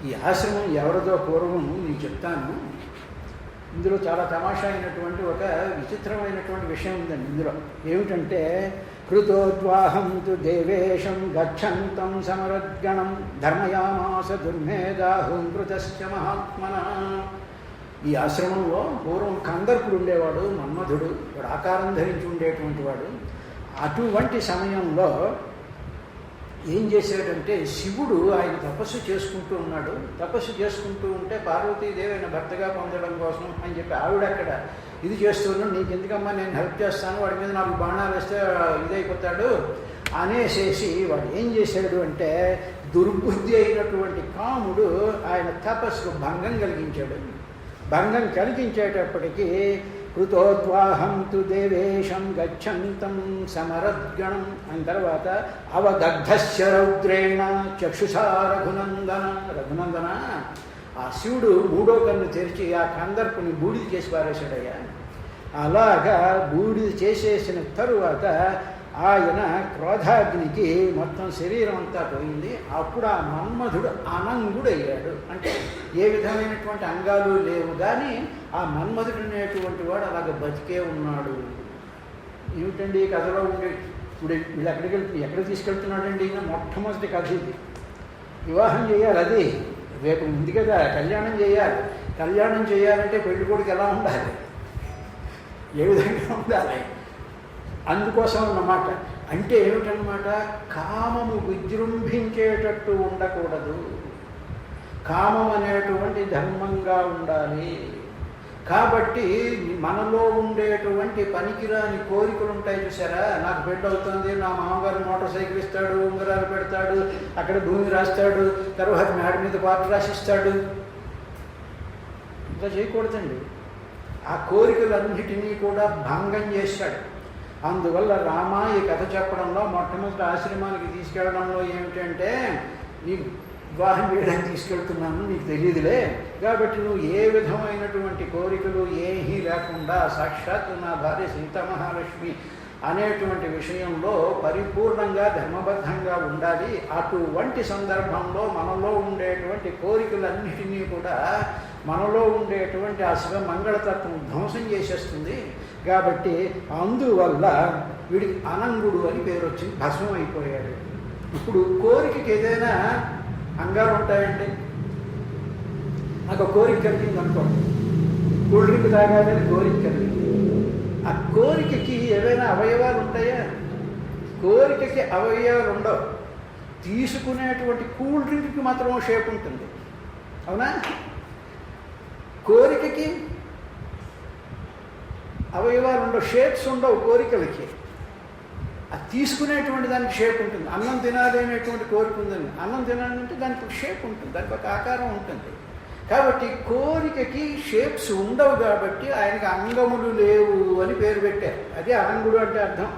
ఈ ఆశ్రమం ఎవరిదో పూర్వం నేను చెప్తాను. ఇందులో చాలా తమాషా అయినటువంటి ఒక విచిత్రమైనటువంటి విషయం ఉందండి. ఇందులో ఏమిటంటే కృతోద్వాహం తు దేవేశం గచ్చంతం సమరద్గణం ధర్మయామాస దుర్మేధాహుం కృతశ్చ మహాత్మన. ఈ ఆశ్రమంలో పూర్వం కందర్పుడు ఉండేవాడు, మన్మధుడు, వాడు ఆకారం ధరించి ఉండేటువంటి వాడు. అటువంటి సమయంలో ఏం చేశాడంటే శివుడు ఆయన తపస్సు చేసుకుంటూ ఉన్నాడు. తపస్సు చేసుకుంటూ ఉంటే పార్వతీదేవి ఆయన భర్తగా పొందడం కోసం అని చెప్పి ఆవిడ అక్కడ ఇది చేస్తున్నాడు. నీకు ఎందుకమ్మా, నేను హెల్ప్ చేస్తాను, వాడి మీద 4 బాణాలు వేస్తే ఇదైపోతాడు అనేసేసి వాడు ఏం చేశాడు అంటే దుర్బుద్ధి అయినటువంటి కాముడు ఆయన తపస్సుకు భంగం కలిగించాడు. భంగం కలిగించేటప్పటికీ కృతోద్వాహం తు దేవేశం గచ్చంతం సమరద్గణం అని తర్వాత అవదగ్ధస్య రౌద్రేణ చక్షుషా రఘునందన. ఆ శివుడు 3వ కన్ను తెరిచి ఆ కందర్పుని బూడిద చేసి పారేశాడయ్యా. అలాగా బూడిద చేసేసిన తరువాత ఆయన క్రోధాగ్నికి మొత్తం శరీరం అంతా పోయింది. అప్పుడు ఆ మన్మధుడు అనంగుడయ్యాడు. అంటే ఏ విధమైనటువంటి అంగాలు లేవు, కానీ ఆ మన్మధుడు అనేటువంటి వాడు అలాగ బతికే ఉన్నాడు. ఏమిటండి ఈ కథలో ఉండే, ఇప్పుడు వీళ్ళు ఎక్కడికి తీసుకెళ్తున్నాడండి? ఈయన మొట్టమొదటి కథ ఇది. వివాహం చేయాలి, అది రేపు ఉంది కదా, కళ్యాణం చేయాలి. కళ్యాణం చేయాలంటే పెళ్లి కొడుకు ఎలా ఉండాలి, ఏ విధంగా ఉండాలి, అందుకోసం అన్నమాట. అంటే ఏమిటన్నమాట, కామము విజృంభించేటట్టు ఉండకూడదు, కామం అనేటువంటి ధర్మంగా ఉండాలి. కాబట్టి మనలో ఉండేటువంటి పనికిరాని కోరికలు ఉంటాయి చూసారా, నాకు పెళ్ళి అవుతుంది, నా మామగారు మోటార్ సైకిల్ ఇస్తాడు, ఉంగరాలు పెడతాడు, అక్కడ భూమి రాస్తాడు, తర్వాత మేడ మీద పాట రాసిస్తాడు, ఇంకా చేయకూడదండి. ఆ కోరికలన్నిటినీ కూడా భంగం చేశాడు. అందువల్ల రామ ఈ కథ చెప్పడంలో మొట్టమొదటి ఆశ్రమానికి తీసుకెళ్లడంలో ఏమిటంటే నీకు వివాహం చేయడానికి తీసుకెళ్తున్నాను, నీకు తెలియదులే, కాబట్టి నువ్వు ఏ విధమైనటువంటి కోరికలు ఏమీ లేకుండా సాక్షాత్తు నా భార్య సీతామహాలక్ష్మి అనేటువంటి విషయంలో పరిపూర్ణంగా ధర్మబద్ధంగా ఉండాలి. అటువంటి సందర్భంలో మనలో ఉండేటువంటి కోరికలన్నిటినీ కూడా మనలో ఉండేటువంటి ఆ శివ మంగళతత్వం ధ్వంసం చేసేస్తుంది. కాబట్టి అందువల్ల వీడికి అనంగుడు అని పేరు వచ్చింది, భస్మం అయిపోయాడు. ఇప్పుడు కోరికకి ఏదైనా అంగాలు ఉంటాయండి. నాకు కోరిక కలిగింది అనుకోండి, కూల్ డ్రింక్ తాగాలని కోరిక కలిగింది. ఆ కోరికకి ఏవైనా అవయవాలు ఉంటాయా? కోరికకి అవయవాలు ఉండవు. తీసుకునేటువంటి కూల్ డ్రింక్కి మాత్రం షేప్ ఉంటుంది, అవునా? కోరికకి అవయవాలు ఉండవు, షేప్స్ ఉండవు కోరికలకి. అది తీసుకునేటువంటి దానికి షేప్ ఉంటుంది. అన్నం తినాలి అనేటువంటి కోరిక ఉందని, అన్నం తినాలంటే దానికి ఒక షేప్ ఉంటుంది, దానికి ఒక ఆకారం ఉంటుంది. కాబట్టి కోరికకి షేప్స్ ఉండవు కాబట్టి ఆయనకి అంగములు లేవు అని పేరు పెట్టారు. అదే అనంగుడు అంటే అర్థం.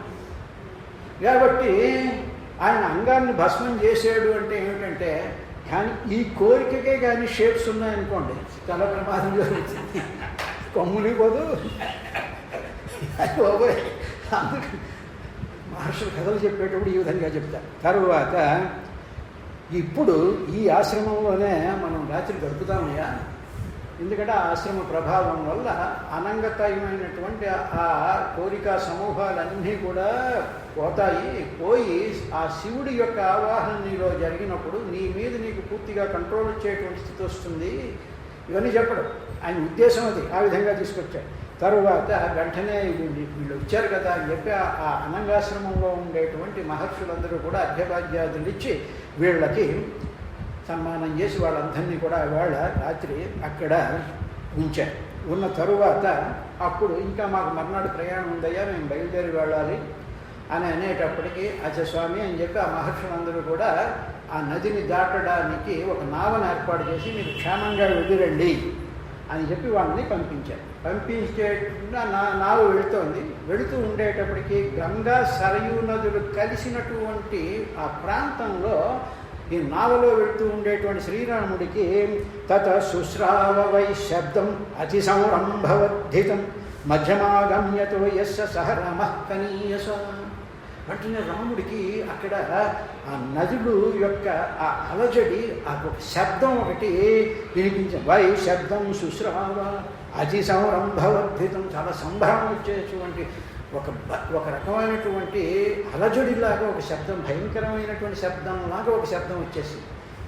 కాబట్టి ఆయన అంగాన్ని భస్మం చేసాడు అంటే ఏమిటంటే, కానీ ఈ కోరికకే కానీ షేప్స్ ఉన్నాయనుకోండి చాలా ప్రమాదం జరుగుతుంది, కొమ్మునిపోదు. అందుకు మహర్షులు కథలు చెప్పేటప్పుడు ఈ విధంగా చెప్తారు. తరువాత ఇప్పుడు ఈ ఆశ్రమంలోనే మనం రాత్రి గడుపుతామయ్యా, ఎందుకంటే ఆ ఆశ్రమ ప్రభావం వల్ల అనంగతమైనటువంటి ఆ కోరికా సమూహాలన్నీ కూడా పోతాయి. పోయి ఆ శివుడి యొక్క ఆవాహన నీలో జరిగినప్పుడు నీ మీద నీకు పూర్తిగా కంట్రోల్ వచ్చేటువంటి స్థితి వస్తుంది. ఇవన్నీ చెప్పడం ఆయన ఉద్దేశం, అది ఆ విధంగా తీసుకొచ్చాడు. తరువాత వెంటనే వీళ్ళు వచ్చారు కదా అని చెప్పి ఆ అనంగాశ్రమంలో ఉండేటువంటి మహర్షులందరూ కూడా అర్ఘ్యపాద్యాదులు ఇచ్చి వీళ్ళకి సన్మానం చేసి వాళ్ళందరినీ కూడా వేళ రాత్రి అక్కడ ఉంచారు. ఉన్న తరువాత అప్పుడు ఇంకా మాకు మర్నాడు ప్రయాణం ఉందయ్యా, మేము బయలుదేరి వెళ్ళాలి అని అనేటప్పటికీ అచ్చ స్వామి అని చెప్పి ఆ మహర్షులందరూ కూడా ఆ నదిని దాటడానికి ఒక నావను ఏర్పాటు చేసి మీరు క్షేమంగా వెళ్ళిరండి అని చెప్పి వాళ్ళని పంపించారు. పంపించేటప్పుడు నావ వెళుతూ ఉండేటప్పటికీ గంగా సరయూ నదులు కలిసినటువంటి ఆ ప్రాంతంలో ఈ నావలో వెళుతూ ఉండేటువంటి శ్రీరాముడికి తత శుశ్రావ వై శబ్దం అతి సంరంభవర్ధితం మధ్యమాగమ్యతో యస్య సహ రమః కనీయస. వెంటనే రాముడికి అక్కడ ఆ నదులు యొక్క ఆ అలజడి, ఆ ఒక శబ్దం ఒకటి వినిపించింది. వై శబ్దం శుశ్రావ అతి సంరంభవర్ధితం, చాలా సంభ్రమం వచ్చేటువంటి ఒక రకమైనటువంటి అలజడిలాగా ఒక శబ్దం, భయంకరమైనటువంటి శబ్దంలాగా ఒక శబ్దం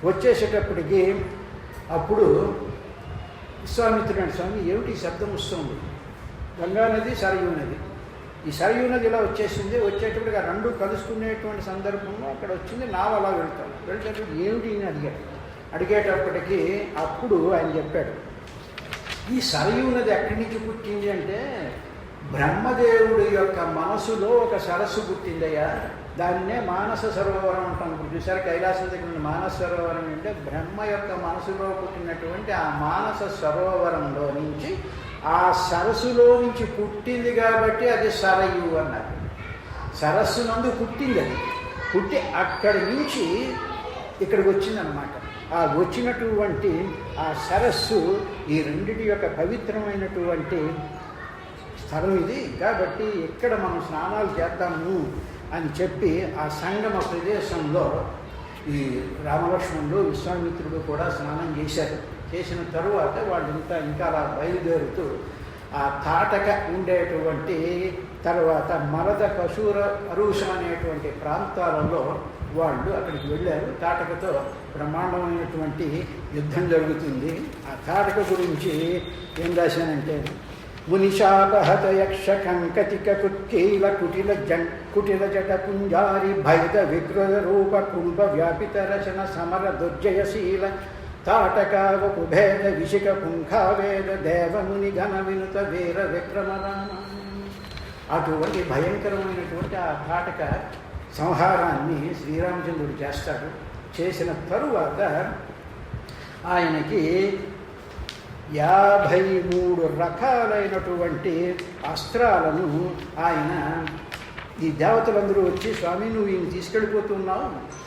వచ్చేసేటప్పటికి అప్పుడు విశ్వామిత్రుడు, స్వామి ఏమిటి శబ్దం వస్తుంది? గంగా నది సరయూ నది, ఈ సరయూ నది ఇలా వచ్చేటప్పటికి ఆ రెండు కలుసుకునేటువంటి సందర్భంలో అక్కడ వచ్చింది, నావ అలా వెళ్తేటప్పుడు ఏమిటి అని అడిగేటప్పటికీ అప్పుడు ఆయన చెప్పాడు, ఈ సరయూ నది ఎక్కడి నుంచి పుట్టింది అంటే బ్రహ్మదేవుడి యొక్క మనసులో ఒక సరస్సు పుట్టిందయ్యా, దాన్నే మానస సరోవరం అంటాం. ఇప్పుడు చూసారు కైలాసం దగ్గర ఉన్న మానస సరోవరం అంటే బ్రహ్మ యొక్క మనసులో పుట్టినటువంటి ఆ మానస సరోవరంలో నుంచి, ఆ సరస్సులో నుంచి పుట్టింది కాబట్టి అది సరయు అన్నారు. సరస్సు నందు పుట్టింది, అది పుట్టి అక్కడి నుంచి ఇక్కడికి వచ్చిందనమాట. ఆ వచ్చినటువంటి ఆ సరస్సు ఈ రెండిటి యొక్క పవిత్రమైనటువంటి స్థలం ఇది, కాబట్టి ఇక్కడ మనం స్నానాలు చేద్దాము అని చెప్పి ఆ సంగమ ప్రదేశంలో ఈ రామలక్ష్మణుడు విశ్వామిత్రుడు కూడా స్నానం చేశారు. చేసిన తరువాత వాళ్ళు ఇంకా అలా బయలుదేరుతూ ఆ తాటక ఉండేటువంటి తర్వాత మరద కసూర అరుషం అనేటువంటి ప్రాంతాలలో వాళ్ళు అక్కడికి వెళ్ళారు. తాటకతో బ్రహ్మాండమైనటువంటి యుద్ధం జరుగుతుంది. ఆ తాటక గురించి ఏం రాశానంటే, మునిశాపహత యక్ష కంకతిక కుత్కీల కుటిల జట పుంజారి భైద వికృత రూప కుంభ వ్యాపిత రచన సమర దుర్జయశీల తాటకావ కుభేద విశిక పుంఖావేద దేవముని ఘన వినుత వీర విక్రమరామ. అటువంటి భయంకరమైనటువంటి ఆ తాటక సంహారాన్ని శ్రీరామచంద్రుడు చేస్తాడు. చేసిన తరువాత ఆయనకి 53 రకాలైనటువంటి అస్త్రాలను ఆయన ఈ దేవతలందరూ వచ్చి స్వామి నువ్వు ఈయన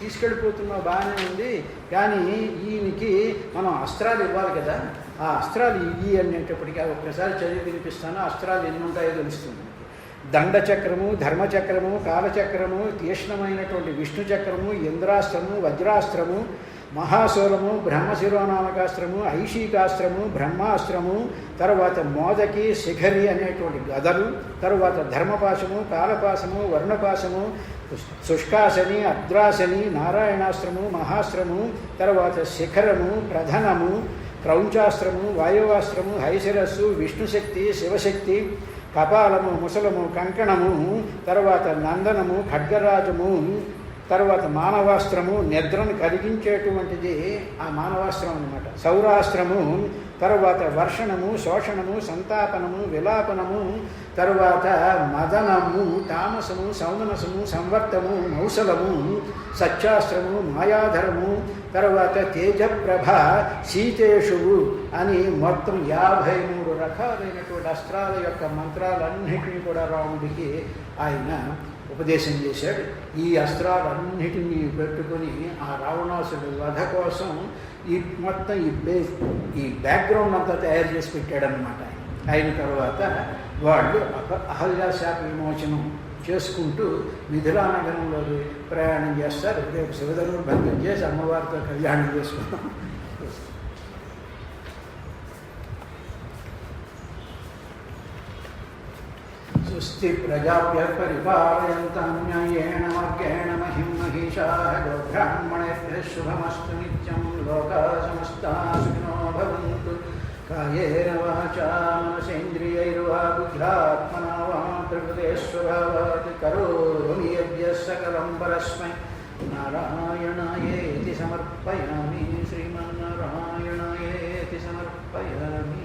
తీసుకెళ్ళిపోతున్నావు బాగానే ఉంది, కానీ ఈయనకి మనం అస్త్రాలు ఇవ్వాలి కదా, ఆ అస్త్రాలు ఇవి అనేటప్పటికీ ఒక్కసారి చదివి వినిపిస్తాను. అస్త్రాలు ఎన్ని ఉంటాయో తెలుస్తుంది. దండచక్రము, ధర్మచక్రము, కాలచక్రము, తీక్ష్ణమైనటువంటి విష్ణు చక్రము, ఇంద్రాస్త్రము, వజ్రాస్త్రము, మహాశూలము, బ్రహ్మశిరోనామకాస్త్రము, ఐషికాస్త్రము, బ్రహ్మాస్త్రము, తర్వాత మోదకి, శిఖరి అనేటువంటి గదలు, తరువాత ధర్మపాశము, కాలపాశము, వర్ణపాశము, శుష్కాసని, అద్రాసని, నారాయణాస్త్రము, మహాస్త్రము, తర్వాత శిఖరము, ప్రధనము, క్రౌంచాస్త్రము, వాయువాస్త్రము, హైశిరస్సు, విష్ణుశక్తి, శివశక్తి, కపాలము, ముసలము, కంకణము, తర్వాత నందనము, ఖడ్గరాజము, తర్వాత మానవాస్త్రము, నిద్రను కలిగించేటువంటిది ఆ మానవాస్త్రం అన్నమాట. సౌరాస్త్రము, తర్వాత వర్షణము, శోషణము, సంతాపనము, విలాపనము, తరువాత మదనము, తామసము, సౌమనసము, సంవర్తము, మౌసలము, సత్యాస్త్రము, మాయాధరము, తర్వాత తేజప్రభ, శీతేషువు అని మొత్తం 53 రకాలైనటువంటి అస్త్రాల యొక్క మంత్రాలన్నింటినీ కూడా రాముడికి ఆయన ఉపదేశం చేశాడు. ఈ అస్త్రాలన్నిటినీ పెట్టుకొని ఆ రావణాసుడి వధ కోసం మొత్తం ఈ బ్యాక్గ్రౌండ్ అంతా తయారు చేసి పెట్టాడనమాట. అయిన తర్వాత వాళ్ళు అహల్యాశాప విమోచనం చేసుకుంటూ మిథిలానగరంలో ప్రయాణం చేస్తారు. రేపు శివధనుర్భంగం చేసి అమ్మవారితో కళ్యాణం చేసుకుంటాం. స్వస్తి ప్రజాభ్యః పరిపాలయంతాం న్యాయేన మార్గేణ మహిం మహిషాః గోబ్రాహ్మణేభ్యः శుభమస్తు నిత్యం. లోకాః సమస్తాః సుఖినో భవంతు. కాయేన వాచా మనసేంద్రియైర్వా బుద్ధ్యాత్మనా వా ప్రకృతే స్వభావాత్ కరోమి యద్యః సకలం పరస్మై నారాయణాయేతి సమర్పయామి. శ్రీమన్నారాయణాయేతి సమర్పయామి.